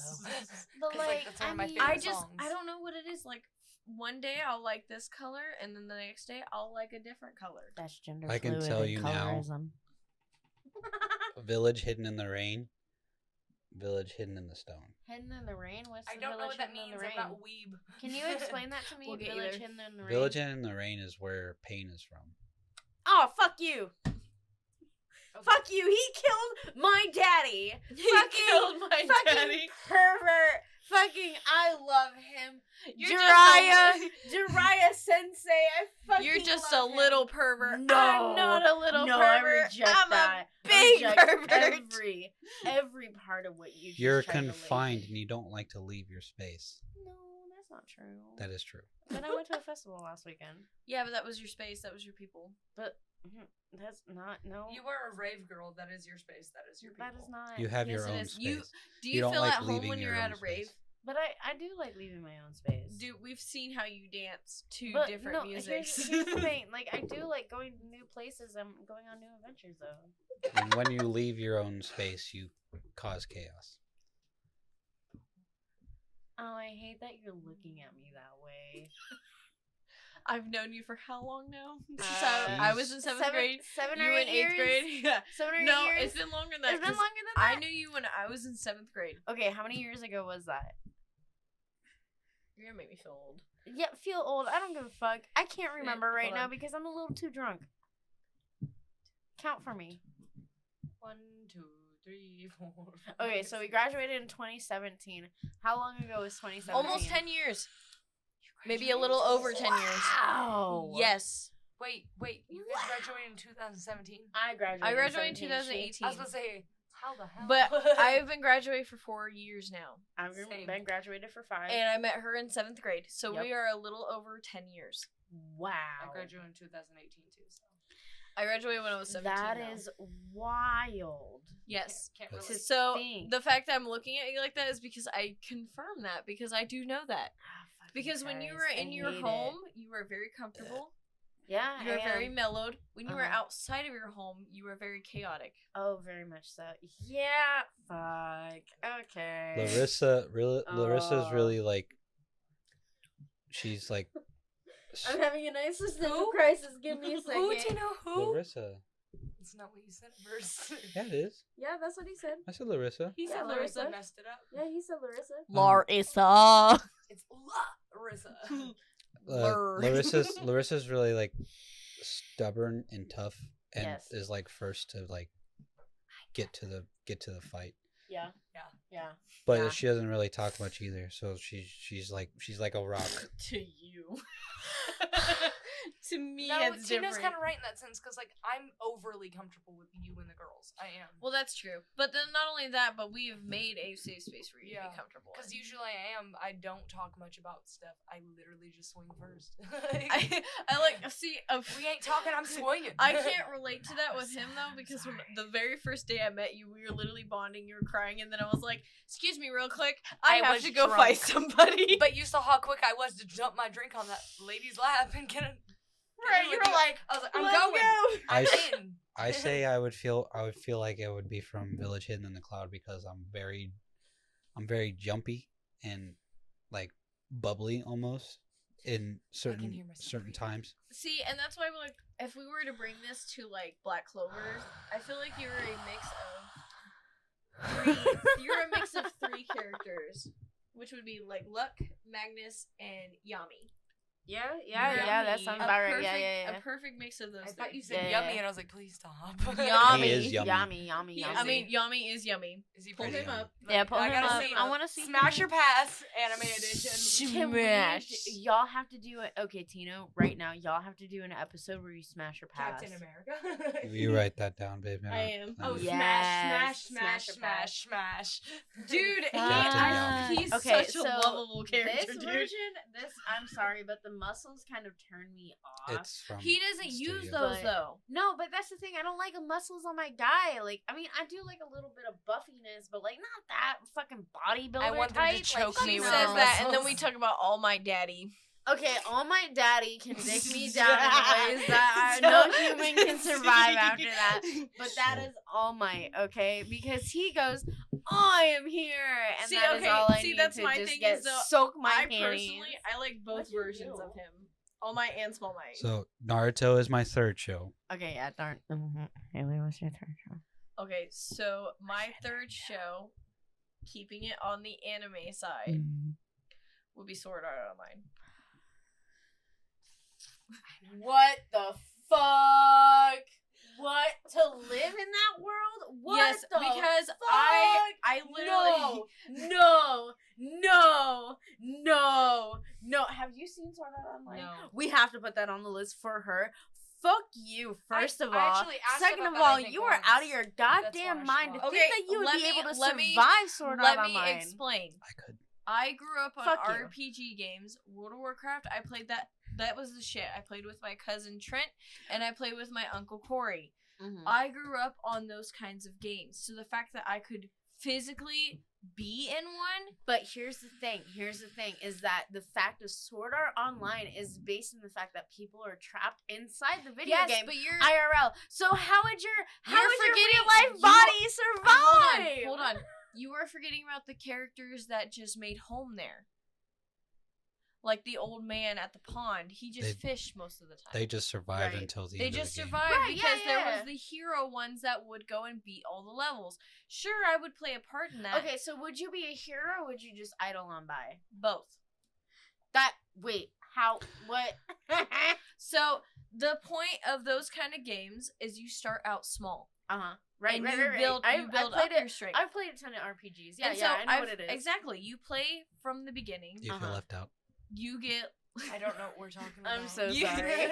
But 'Cause, like, that's one I of my mean, favorite I songs. don't know what it is. Like one day I'll like this color, and then the next day I'll like a different color. that's gender I can fluid tell and you now. colorism. Village Hidden in the Rain. Village Hidden in the Stone. Hidden in the Rain? What's I the don't know Village what that Hidden in means. the I'm Rain? not weeb. Can you explain that to me? We'll get you Village there. Hidden in the Rain. Village Hidden in the Rain is where Pain is from. Oh, fuck you. Fuck you. He killed my daddy. Fucking fucking pervert. Fucking, I love him. Jiraiya Sensei. I fucking You're just love a him. little pervert. No. I'm not a little No, pervert. I reject I'm that. a big I reject pervert. every part of what you just You're tried to lay. confined and you don't like to leave your space. No, that's not true. That is true. But I went to a festival last weekend. Yeah, but that was your space. That was your people. But that's not, no. You were a rave girl. That is your space. That is your people. That is not. You have Yes, your it own is. space. Do You you don't feel like at home leaving when your you're at own a rave? space. But I do like leaving my own space. Dude, we've seen how you dance to But different no, musics. Here's the thing. Like, I do like going to new places. I'm going on new adventures, though. And when you leave your own space, you cause chaos. Oh, I hate that you're looking at me that way. I've known you for how long now? So, I was in seventh grade. Seven You or were 8 in years? eighth grade. Yeah. 7 or 8 No, years? it's been longer than that. It's been 'cause longer than that? I knew you when I was in seventh grade. Okay, how many years ago was that? You're gonna make me feel old. Yeah, feel old. I don't give a fuck. I can't remember right hold now on. because I'm a little too drunk. Count for me. 1, 2, 3, 4. Okay, so we graduated in 2017. How long ago was 2017? Almost 10 years. Maybe a little over 10 years. Wow. Yes. Wait. You guys graduated in 2017. I graduated. I graduated in 2017. 2018. I was gonna say, how the hell? But I've been graduated for 4 years now. I've Same. been graduated for 5. And I met her in 7th grade. So Yep. we are a little over 10 years. Wow. I graduated in 2018 too. So I graduated when I was 17. That though. is wild. Yes. can't That's- really. So think. the fact that I'm looking at you like that is because I confirm that because I do know that. Ah, Because when you were in your home, you were very comfortable. yeah, You were I very am. mellowed. When you were Uh-huh. outside of your home, you were very chaotic. Oh, very much so. Yeah. Fuck. Okay. Larissa's Oh. really like. She's like. I'm having an existential Who? crisis. Give me a second. Who? Do you know who? Larissa. It's not what you said at first. Yeah, it is. Yeah, that's what he said. I said Larissa. He Yeah, said Larissa. Larissa. Messed it up. Yeah, he said Larissa. Larissa. It's Larissa. Larissa's really like stubborn and tough, and Yes. is like first to like get to the fight. Yeah. Yeah. Yeah. But Yeah. she doesn't really talk much either. So she's like a rock. To you. To me, No, it's Tina's different. kind of right in that sense because, like, I'm overly comfortable with you and the girls. I am. Well, that's true. But then not only that, but we've made a safe space for you to Yeah. be comfortable. Because in. usually I am. I don't talk much about stuff. I literally just swing first. I like see. we ain't talking. I'm swinging. I can't relate to that with him though because when the very first day I met you, we were literally bonding. You were crying, and then I was like, "Excuse me, real quick, I have was to go drunk. fight somebody." But you saw how quick I was to dump my drink on that lady's lap and get it. Right, you were like, I was like, I'm "Let's going. go." I I'm s- in. I say I would feel like it would be from Village Hidden in the Cloud because I'm very jumpy and like bubbly almost in certain hear myself certain breathing. times. See, and that's why like if we were to bring this to like Black Clover, I feel like you're a mix of you're a mix of 3 characters, which would be like Luck, Magnus, and Yami. Yeah, that sounds about right. Yeah. A perfect mix of those. I thought you three. said Yeah. yummy, and I was like, please stop. Yummy. He is yummy. Yummy. He- I mean, Yami is yummy. Is he Pull pretty? him up. Yeah, pull I him gotta up. see. I want to see. Smash your pass, anime edition. Can we- Smash. y'all have to do it. Okay, Tino, right now, y'all have to do an episode where you smash your pass. Captain America. You write that down, baby. I am. Oh, Yes. smash, Smash your smash. Dude, Captain he's Okay, such a so lovable character, This dude. version, I'm sorry, but the muscles kind of turn me off. It's from He doesn't use Studio. those But- though. No, but that's the thing. I don't like muscles on my guy. Like, I mean, I do like a little bit of buffiness, but like not that fucking bodybuilder I want them to type. choke like, me He with says no. that, and then we talk about All My Daddy. Okay, all my daddy can dick me down in ways that no human can survive after that. But that is All Might, okay? Because he goes, I am here, and See, that is okay, all I see, need that's to my just thing get is, though, soak my I panties. personally, I like both What'd you versions do? of him. All Might and Small Might. So Naruto is my third show. Okay, yeah, darn. Haley, what's your third show? Okay, so my third show keeping it on the anime side, Mm. would be Sword Art Online. What the fuck? What, to live in that world? What yes, the because fuck? I literally No. Have you seen Sword Art Online? No. We have to put that on the list for her. Fuck you, first of I all. actually asked Second about of that, I all, think, you are once. out of your why goddamn I mind to swapped. think that you would let be me- able to let me- survive Sword Art Let me Online. explain. I could. I grew up on Fuck you. RPG games. World of Warcraft, I played that. That was the shit. I played with my cousin Trent, and I played with my uncle Corey. Mhm. I grew up on those kinds of games. So the fact that I could physically be in one, But here's the thing. Is that the fact of Sword Art Online is based on the fact that people are trapped inside the video yes, game but you're IRL. So how would your forgetting- real life you- body survive? hold on. You are forgetting about the characters that just made home there. Like the old man at the pond, he just fished most of the time. They just survived Right. until the They end just of the game. survived Right, yeah, because there yeah. was the hero ones that would go and beat all the levels. Sure, I would play a part in that. Okay, so would you be a hero or would you just idle on by? Both. What? So the point of those kind of games is you start out small. Right, and right, you right, right. build I up played your it. strength. I've played a ton of RPGs. Yeah, and yeah, so I know what it is. Exactly. You play from the beginning. Do you feel left out? You get I don't know what we're talking about. I'm so You- sorry.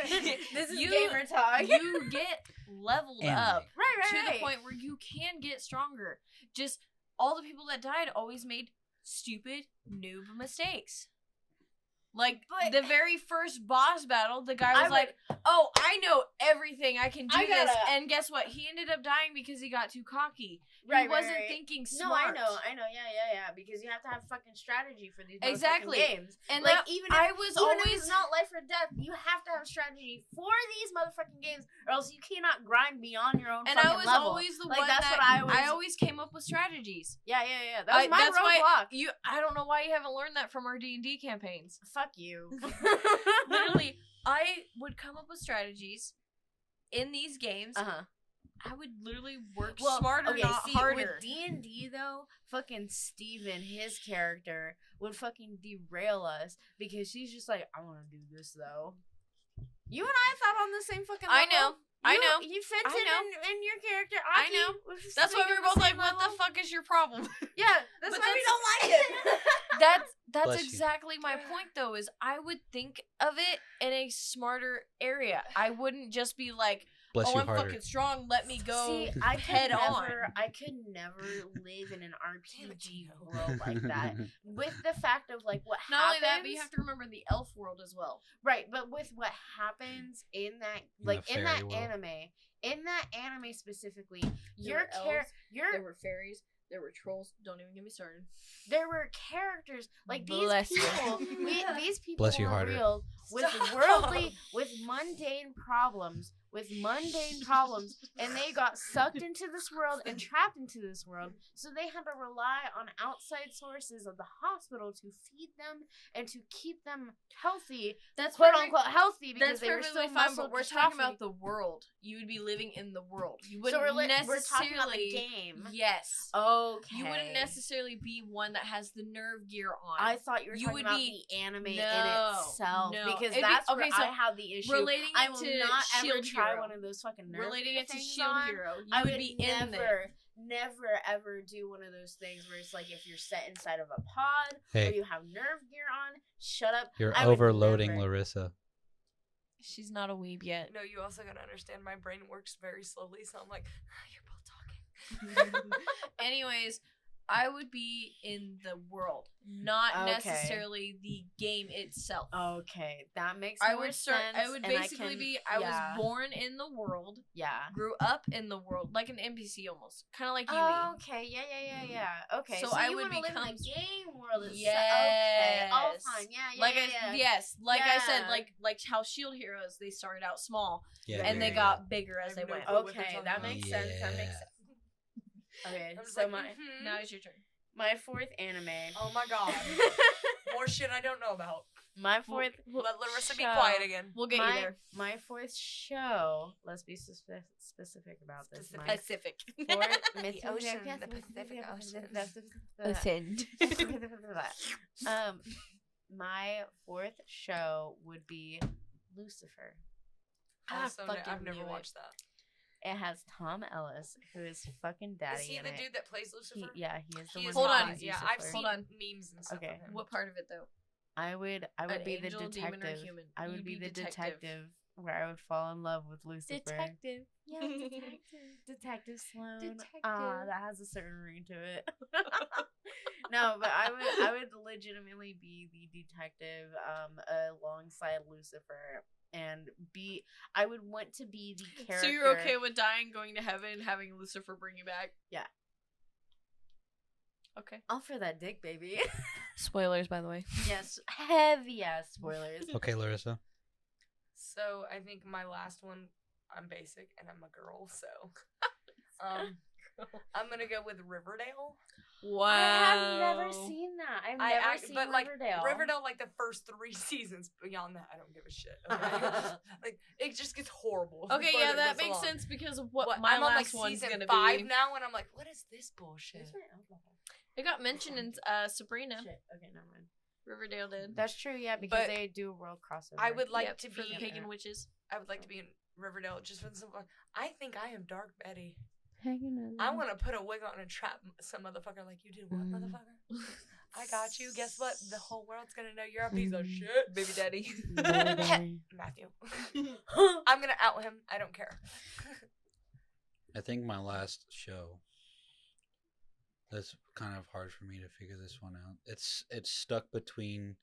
This is you- gamer talk. you get leveled Anime. up right, to right, the right. point where you can get stronger. Just all the people that died always made stupid noob mistakes. Like But- the very first boss battle, the guy was I like, "Oh, I know everything. I can do I this." gotta- And guess what? He ended up dying because he got too cocky. Right, he right, wasn't right. thinking No, smart. I know, yeah. Because you have to have fucking strategy for these Exactly. motherfucking games. And Like that, even I if, was even if always it's not life or death, you have to have strategy for these motherfucking games, or else you cannot grind beyond your own and fucking I was level. always the Like, one that's that what I always came up with strategies. Yeah. That was my that's why roadblock. I don't know why you haven't learned that from our D&D campaigns. Fuck you. Literally, I would come up with strategies in these games. I would literally work smarter, not harder. With D&D though, fucking Steven, his character, would fucking derail us because she's just like, I want to do this though. You and I thought on the same fucking level. I know. You fit I in know. in your character. I know. That's why we were both like, "What the fuck?" fuck is your problem?" Yeah, that's But why we that's- don't like it. That's Bless you. exactly my point, though. Is I would think of it in a smarter area. I wouldn't just be like, Bless "Oh, you I'm harder. fucking strong. Let me go See, I could head on." I could never live in an RPG world like that. With the fact of like what Not happens, only that, but you have to remember the elf world as well. right? But with what happens in that, In like the in that fairy world. anime specifically, There were elves, your There were fairies. There were trolls. Don't even get me started. there were characters like these Bless you. people. These people Bless you were harder. real with Stop. with mundane problems, and they got sucked into this world and trapped into this world. So they had to rely on outside sources of the hospital to feed them and to keep them healthy, That's quote unquote healthy, because That's they were perfectly still fine, muscle but we're talking dystrophy. about the world. You would be living in the world. You So wouldn't we're necessarily. talking about the game. Yes. Okay. You wouldn't necessarily be one that has the nerve gear on. I thought you were You talking would about be- the anime in No, itself, no. because It'd be- that's okay, where so I have the issue. relating I it will to not ever Shield try Hero. one of those fucking nerve relating gear it to things Shield on. Hero. You I would would be in there. never ever do one of those things where it's like if you're set inside of a pod or Hey, you have nerve gear on, shut up. you're I would overloading never. Larissa. She's not a weeb yet. No, you also gotta understand my brain works very slowly, so I'm like, you're both talking. Anyways, I would be in the world, not Okay. necessarily the game itself. Okay, that makes I more would start. sense. I would and basically be. I yeah. was born in the world, Yeah. grew up in the world, like an NPC almost, kind of like Yui. Okay, yeah. Okay, So so I you would want to live in become- a game world. Okay, all Yes. fine. Yeah. Like yes, like I said, Yeah. like how Shield Heroes, they started out small Yeah, and they yeah, got bigger as I they have no went. clue what they're Okay, talking that about. makes sense. That makes Yeah. sense. Okay, I'm just so like, Now it's your turn. my fourth anime. oh my god, more shit I don't know about. My fourth. Let Larissa be show- quiet again. We'll get my, you there. My fourth show. Let's be specific about this. Specific. My Pacific. The ocean, the Pacific Ocean. My fourth show would be Lucifer. Also, fucking I've never knew it. watched that. It has Tom Ellis, who is fucking daddy Is he in the it. dude that plays Lucifer? Yeah, he is the He one. is Hold that on. plays Yeah, I've Lucifer. seen Hold on. memes and stuff. Okay. Of him. What part of it though? I would An be the angel, demon, or detective. human? I would You'd be be the detective. detective where I would fall in love with Lucifer. Detective. Yeah, Detective Sloan. Detective. That has a certain ring to it. No, but I would legitimately be the detective alongside Lucifer and I would want to be the character. So you're okay with dying, going to heaven, and having Lucifer bring you back? Yeah. Okay. All for that dick, baby. Spoilers, by the way. Yes, heavy ass spoilers. Okay, Larissa. So I think my last one, I'm basic and I'm a girl, so I'm gonna go with Riverdale. Wow. I have never seen that. I've never seen but like Riverdale. like the first 3 seasons. Beyond that, I don't give a shit. Okay? Like it just gets horrible. the Okay, further yeah, it that goes makes along. sense because of what What, my I'm on like last one's season gonna 5 be. now, and I'm like, what is this bullshit? Where's my alcohol? It got mentioned in Sabrina. Shit. Okay, never mind. Riverdale did. That's true, yeah, because But they do a world crossover. I would like Yep, to for be. the pagan witches. I would like to be in Riverdale just for the simple. I think I am Dark Betty. hanging I want to put a wig on and trap some motherfucker like you did. What, motherfucker? I got you. Guess what? The whole world's gonna know you're a piece of shit, baby daddy. Matthew. I'm gonna out him. I don't care. I think my last show. That's kind of hard for me to figure this one out. It's stuck between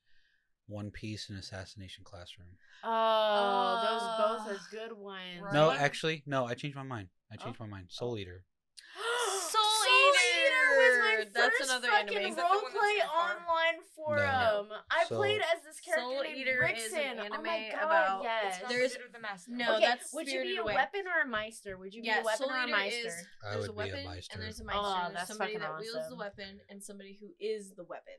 One Piece and Assassination Classroom. Oh, those both are good ones. Right. No, actually, no. I changed my mind. My mind. Soul Eater. Soul was my That's first another fucking anime. Is that the one that's roleplay in the car? online forum. I So- played as this character Soul named Eater is an Rickson. Oh anime my god, about- yes. It's not There's- the dude with the mask. no, Okay, that's would you be Spirited a Away. weapon or a meister? Would you be Yeah, a weapon Soul or a Eater meister? is I there's a would be a weapon Meister. and there's a Oh, meister. There's that's somebody fucking that wields awesome. the weapon and somebody who is the weapon.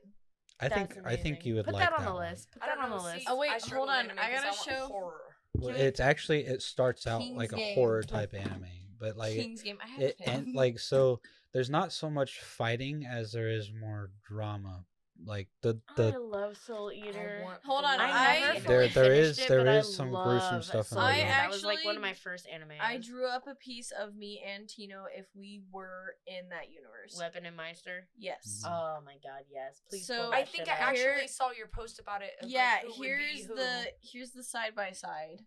I That's think amazing. you would Put like that on the one. list. Put I that don't on the know. list. See, Oh, wait, I hold struggle on. with I anime 'cause gotta want show- horror. Well, Can we- it's actually it starts out King's like a Game. horror type anime, but like King's Game. I have it it. and like so there's not so much fighting as there is more drama. Like I the love Soul Eater. Hold on, I never I- fully There is- finished it, there but is I some love gruesome stuff in Soul there. Eater. I That was like one of actually- my first animes. I drew up a piece of me and Tino if we were in that universe. Weapon and Meister. Yes. Oh my god, yes. Please. So- pull that I think shit I out. actually Here- saw your post about it. Of Yeah, like, who would be here's who. the side by side.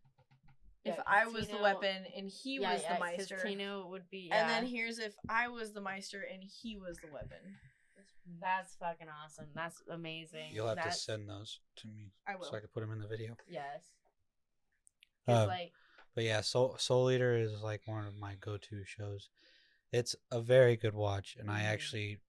Yeah, If 'cause I was the Tino- weapon and he was the 'cause Meister. Tino would be. And then yeah. here's if I was the Meister and he was the weapon. That's fucking awesome. That's amazing. you'll have to That's- send those to me I will. so I can put them in the video. Yes. It's Uh, like But yeah, Soul Eater is like one of my go-to shows. It's a very good watch, and I Mhm. actually,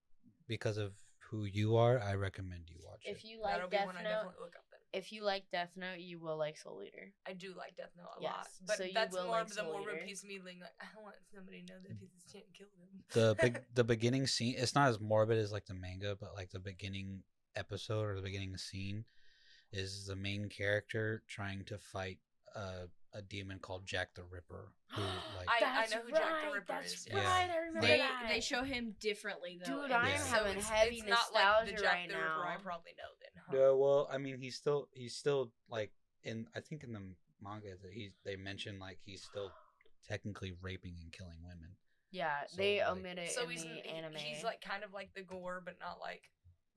because of who you are, I recommend you watch if it. you That'll like be Death one I Note, definitely look up then. if you like Death Note, you will like Soul Eater. I do like Death Note a Yes, lot, but so you that's will more like of the Soul more Eater. piece of me being like, I don't want somebody to know that pieces can't kill them. The beginning scene, it's not as morbid as like the manga, but like the beginning episode or the beginning scene is the main character trying to fight a demon called Jack the Ripper, who like I know who Jack the Ripper that's is. Yeah. right. I remember They that. they show him differently though. Dude, in I the am Yeah. show. having heavy it's not like the nostalgia Jack right the Ripper I now. probably know then. Huh? Yeah, well, I mean, he's still like I think in the manga that they mention like he's still technically raping and killing women. Yeah, So, they like- omit it So in he's the anime. he's like kind of like the gore, but not like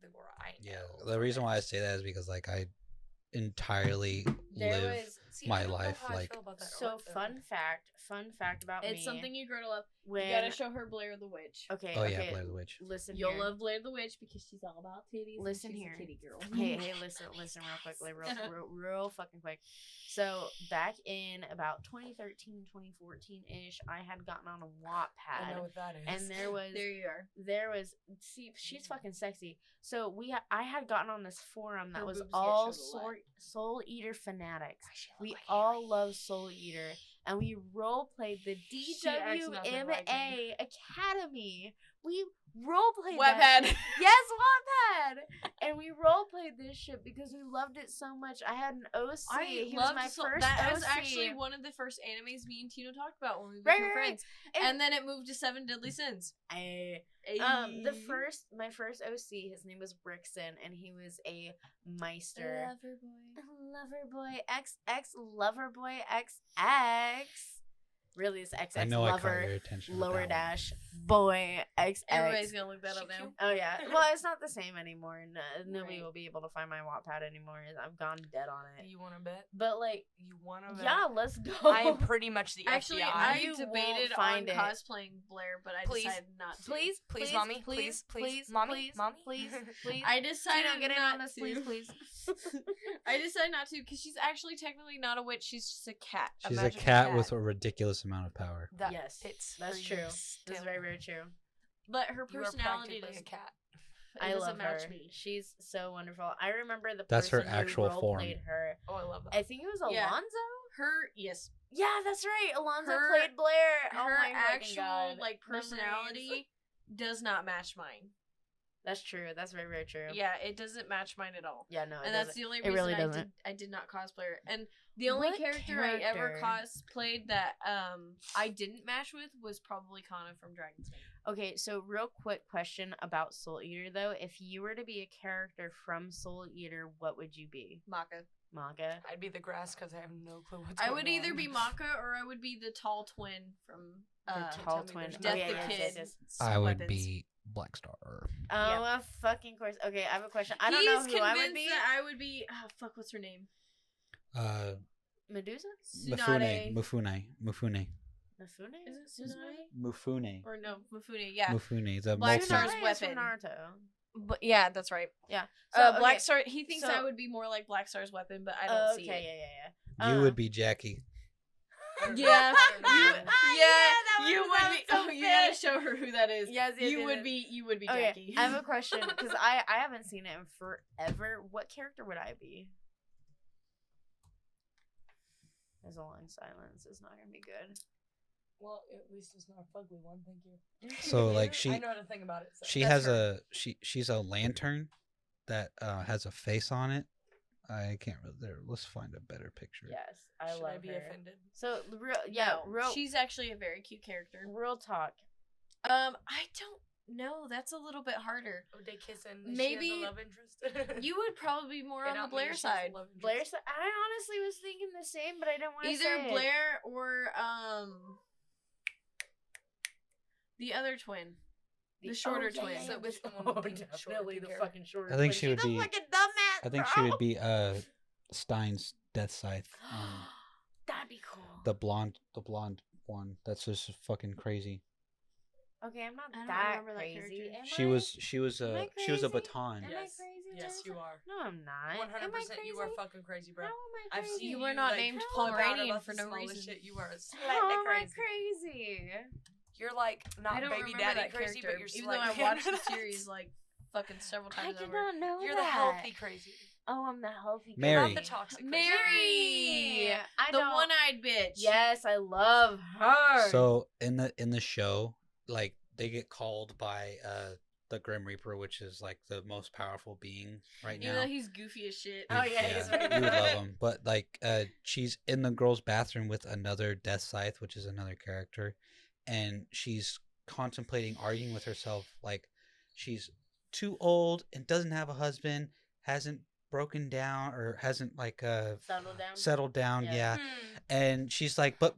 the gore I know. Yeah, the reason why I say that is because like I entirely There live. was See, my I don't know life, how I like- feel about that so art, though. fun fact about me. It's something you grow to love. when You gotta show her Blair the Witch. okay, Oh okay, yeah, Blair the Witch. listen You'll here. love Blair the Witch because she's all about titties. and Listen she's here. a titty girl. Hey, listen real quickly, real fucking quick. So back in about 2013, 2014-ish, I had gotten on a I know Wattpad, what that is. and there was see, she's fucking sexy. So I had gotten on this forum that Her was boobs get all showed a lot. Soul Eater fanatics. We all love Soul Eater, and we role played the She acts nothing like DWMA Academy. We role played Wattpad. Yes, Wattpad. And we role played this shit because we loved it so much. I had an OC. He was my first that. OC. Was actually one of the first animes me and Tino talked about when we Right, became right, friends. right. And then it moved to Seven Deadly Sins. My first OC, his name was Brixton, and he was a Meister. Loverboy XX Loverboy XX. Really, it's XX I know I caught your Lover attention. with lower that one. dash boy XX. Everybody's gonna look that up now. Oh yeah. Well, it's not the same anymore. Nobody Right. will be able to find my Wattpad anymore. I've gone dead on it. You want to bet? But like, You want to bet? yeah, let's go. I am pretty much the Actually, FBI. I You debated won't find on it. cosplaying Blair, but I Please. decided not to. please, Please, mommy, please, mommy, mommy. please, please. I decided Tino, get in not on this, to. please, please. I decided not to because she's actually technically not a witch. She's just a cat. She's a magical cat cat. with a ridiculous amount of power. That Yes, fits that's for true. you This still. is very, very true. But her You are personality practically doesn't a cat. it I doesn't love match her. me. She's so wonderful. I remember the That's her person who actual form. role-played her. Oh, I love that. I think it was Alonzo. Yeah. Her yes, Yeah, that's right. Alonzo Her- played Blair. Oh her my fucking actual God. like Memories. personality does not match mine. That's true. That's very, very true. Yeah, it doesn't match mine at all. Yeah, no, it And that's doesn't. the only It reason really I doesn't. did not cosplay her. And the only What character I ever character? cosplayed that I didn't match with was probably Kana from Dragon's Maid. Okay, so real quick question about Soul Eater though. If you were to be a character from Soul Eater, what would you be? Maka. Manga. I'd be the grass because I have no clue what's I going would either on. be Maka or I would be the tall twin from tall Tell me twin. there's Death no the grass. Kid. I would Weapons. be Black Star. Oh, of fucking course. Okay, I have a question. I don't He's know who I would convinced be. that I would be. Oh fuck! What's her name? Medusa? Mufune. Mufune. Mifune? Is it Tsunade? Mufune. Or no, Mifune? Yeah. Mufune. The Black multi- Star's Tsunade is from weapon. Naruto. But yeah, that's right. Yeah. Black okay. Star. He thinks So- I would be more like Black Star's weapon, but I don't see Okay, it. yeah. You would be Jackie. Yeah, I don't know. you, that you was- would that be. was so Oh, you gotta good. show her who that is. Yes, You would be Okay, Jackie. I have a question because I haven't seen it in forever. What character would I be? There's a long silence. It's not gonna be good. Well, at least it's not a fugly one. Thank you. So, like, she- I know how to think about it. So. She That's has a she's a lantern that has a face on it. I can't really. There, let's find a better picture. Yes, I Should love I be her. offended? So real She's actually a very cute character. real talk. I don't know. That's a little bit harder. Oh, they kissing. Maybe she has a love interest. You would probably be more on the Blair side. Blair, I honestly was thinking the same, but I didn't want to say Either it. Blair or the other twin. The shorter twin. So which one Oh, would be short definitely the hair? fucking shorter. I think twin. she would She's a be- fucking dumbass. I think she would be Stein's Death Scythe. That'd be cool. The blonde one. That's just fucking crazy. Okay, I'm not I don't that remember that crazy. character. Am She I? was she was Am I a she was a crazy? baton. Am I Yes. crazy? Yes, Jennifer? you are. No, I'm not. 100%. Am I crazy? You are fucking crazy, bro. How am I I've crazy? seen You were not named How am I Pomeranian about for the no smallest reason. Shit. You are How slightly am I crazy. crazy? You're like not I don't baby remember daddy that crazy, character, but you're even though I slightly watched the under that. series like fucking several I times did over. not know You're that. the healthy crazy. Oh, I'm the healthy. Mary. Not the toxic crazy. Mary, I the know. one-eyed bitch. Yes, I love her. So in the show, like they get called by the Grim Reaper, which is like the most powerful being right Even now. though he's goofy as shit. Oh, yeah, he's you very would love him. But like, she's in the girls' bathroom with another Death Scythe, which is another character, and she's contemplating arguing with herself. Like, she's too old and doesn't have a husband, hasn't broken down or hasn't like Settle down. settled down. Yeah. Yeah, and she's like, but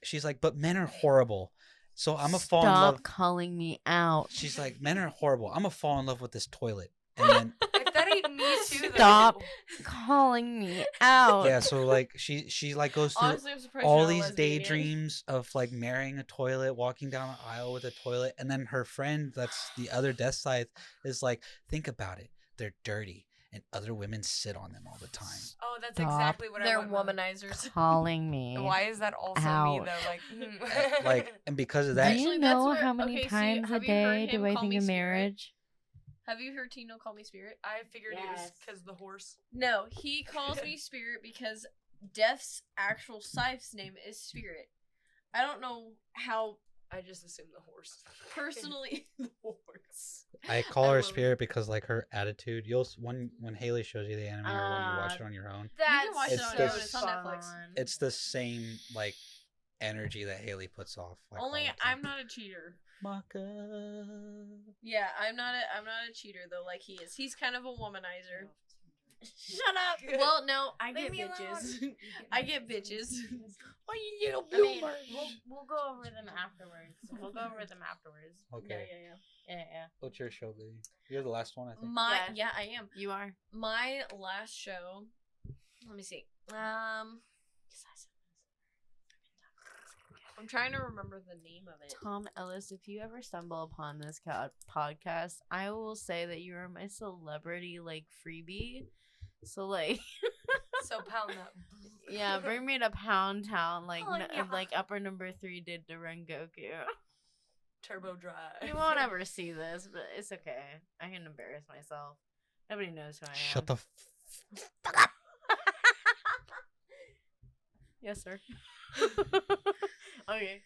she's like, but men are horrible. So I'm gonna fall in love. calling me out. She's like, men are horrible. I'm gonna fall in love with this toilet. And then If that ain't me too, though. Stop. Calling me out. yeah, so like she like goes through Honestly, I'm surprised all you're not a these lesbian yet. daydreams of like marrying a toilet, walking down an aisle with a toilet, and then her friend, that's the other Death Scythe, is like, think about it. They're dirty, and other women sit on them all the time. Oh, that's Stop. exactly what They're I want. womanizers. Calling me. Why is that also me Out. though? Like, Like, and because of Do that, Actually, you that's know where- how many okay, so times a have you heard day him do I call think me of Spirit? marriage? Have you heard Tino call me Spirit? I figured it was Yes. because the horse. No, he calls me Spirit because Death's actual scythe's name is Spirit. I don't know how I just assumed the horse. Personally, the horse. I call I her a love it. spirit because like her attitude. When Haley shows you the anime or when you watch it on your own, That's watch it on your own, it's on Netflix. it's the same like energy that Haley puts off. Like, all Only the time. I'm not a cheater. Maka. Yeah, I'm not a cheater though. Like he is. He's kind of a womanizer. Shut up. Well, no, I Leave get me bitches. alone. I get bitches. Oh, you little I mean, bloomer. we'll go over them afterwards. Okay. Yeah. What's your show, baby? You're the last one, I think. Yeah, I am. You are. My last show. Let me see. I'm trying to remember the name of it. Tom Ellis, if you ever stumble upon this podcast, I will say that you are my celebrity like freebie. So like, So pound that. yeah, bring me to Pound Town, like Oh, yeah. like upper number 3 did to Rengoku. Turbo Drive. You won't ever see this, but it's okay. I can embarrass myself. Nobody knows who I am. Shut the Yes, sir. Okay.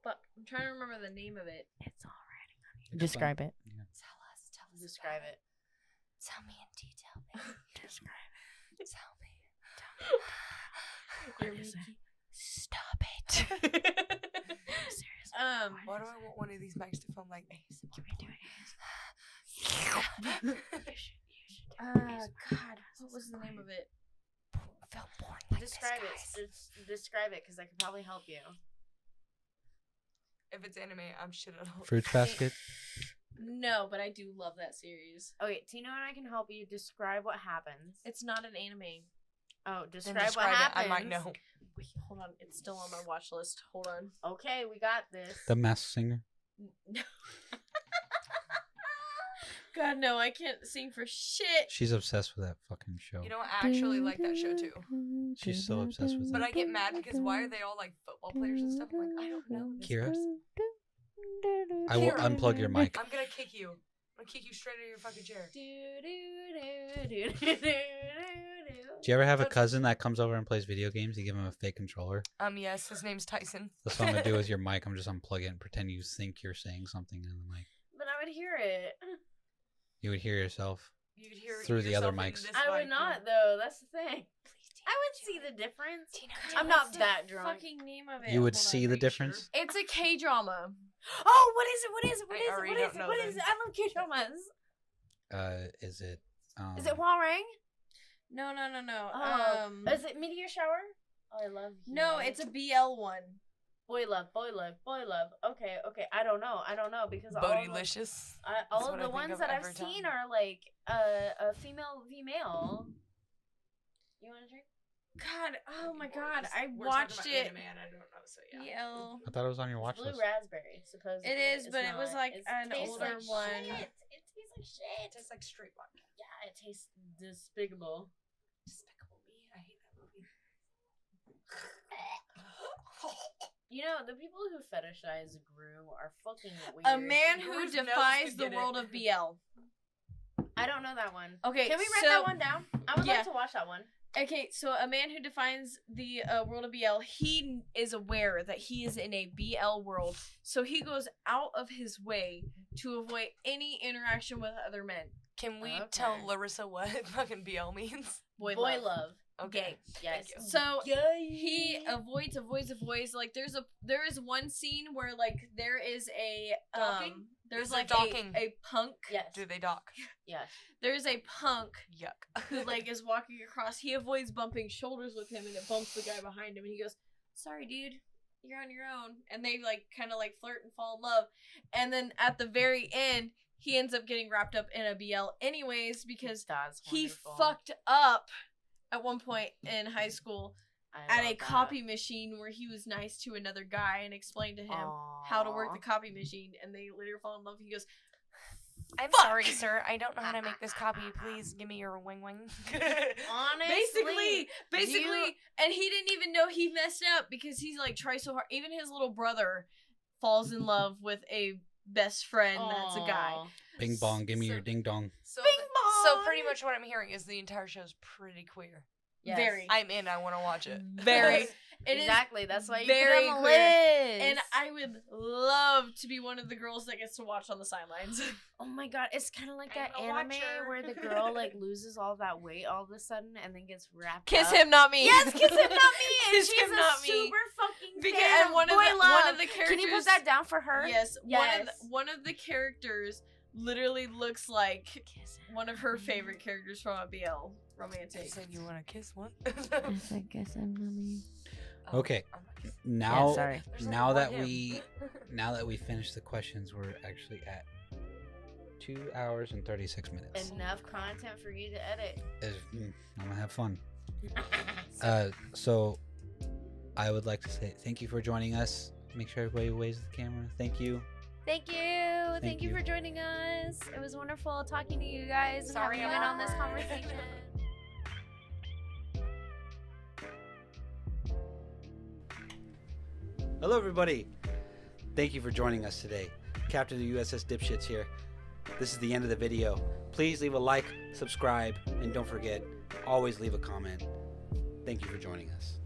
But I'm trying to remember the name of it. It's already on you. Describe it. Yeah. Tell us. Describe it. Tell me in detail, babe. Describe Tell me. What is it? Stop it. Seriously. Why do I want one of these mics to film like ASMR? Can we do it? You should God, what was the name of it? Felt born like Describe this, it. guys. Describe it, because I could probably help you. If it's anime, I'm shit at all. Fruits basket. No, but I do love that series. Okay, Tino and I can help you describe what happens. It's not an anime. Oh, Then describe what describe it. happens. I might know. Wait, hold on. It's still on my watch list. Hold on. Okay, we got this. The Masked Singer. No. God, no, I can't sing for shit. She's obsessed with that fucking show. You know what? I actually like that show too. She's so obsessed with But it. I get mad because why are they all like football players and stuff? I'm like, I don't know. this Kira? person. I will Kira. unplug your mic. I'm gonna kick you. I'm gonna kick you straight out of your fucking chair. Do you ever have a cousin that comes over and plays video games? You give him a fake controller. Yes, his name's Tyson. That's what I'm gonna do with your mic. I'm just unplug it and pretend you think you're saying something, and then like But I would hear it. you would hear yourself. You could hear Through the other yourself in mics. this I would mic. not, though. That's the thing. Please, I would see the difference. Tina, I'm What's not the that drunk. Fucking name of it. You would Hold on, see the are you difference. sure? It's a K drama. Oh, what is it? What is it? What I is it? already What is don't it? know What then. is it? I love K-dramas. Is it? Is it Hwarang? No. Oh. Is it Meteor Shower? Oh, I love you. No, it's a BL one. Boy Love. Okay. I don't know because all Bodylicious. of what I the think ones of that I've every time. seen are like a female. You want to drink? God, oh my God, I We're watched talking about it. anime and I don't know, so yeah. BL. I thought it was on your watch Blue list. raspberry, supposedly. It is, It's but it was not. like It an tastes older like one. shit. It tastes like It shit. tastes like straight vodka. Yeah, it tastes despicable. Despicable Me. I hate that movie. You know, the people who fetishize Gru are fucking weird. A man who Whose nose defies could the get it? world of BL. I don't know that one. Okay, Can we write so, that one down? I would yeah. like to watch that one. Okay, so a man who defines the world of BL, he is aware that he is in a BL world, so he goes out of his way to avoid any interaction with other men. Can we Okay. tell Larissa what fucking BL means? Boy, Boy love. love. Okay. Yes. Thank you. So he avoids. Like there is one scene where like there is a Docking? there's Is there like docking? a punk. Yes. Do they dock? Yes. There's a punk Yuck. who like is walking across. He avoids bumping shoulders with him, and it bumps the guy behind him, and he goes, "Sorry, dude, you're on your own." And they like kind of like flirt and fall in love, and then at the very end, he ends up getting wrapped up in a BL anyways because That's he wonderful. fucked up at one point in high school I at a love that. copy machine where he was nice to another guy and explained to him how to work the copy machine, and they later fall in love. He goes, I'm Fuck! sorry, sir. I don't know how to make this copy. Please give me your wing wing. Honestly, basically, and he didn't even know he messed up because he's like tries so hard. Even his little brother falls in love with a best friend that's a guy. Aw. Bing bong, give me So- your ding dong. So, Bing so bong! pretty much what I'm hearing is the entire show's pretty queer. Yes. Very. I'm in. I want to watch it. Very. It is Exactly. That's why you very put it on the clear. list. and I would love to be one of the girls that gets to watch on the sidelines. Oh my god, it's kind of like I'm that a anime watcher. where the girl like loses all that weight all of a sudden and then gets wrapped Kiss up. him, not me. Yes, kiss him, not me. And Kiss she's him, a not me. super fucking Because fan and of one of boy the love. one of the characters. Can you put that down for her? Yes, Yes. one of the characters literally looks like one of her favorite characters from a BL You romantic. said you want to kiss one? I said, guess I'm not me. Okay. I'm not kissing. Now, sorry. There's now only that one him. now that we finished the questions, we're actually at 2 hours and 36 minutes. Enough content for you to edit. I'm gonna have fun. So I would like to say thank you for joining us. Make sure everybody waves the camera. Thank you. Thank you. Thank you you. for joining us. It was wonderful talking to you guys and Sorry, having you in I'm on this bored. conversation. Hello, everybody. Thank you for joining us today. Captain of the USS Dipshits here. This is the end of the video. Please leave a like, subscribe, and don't forget, always leave a comment. Thank you for joining us.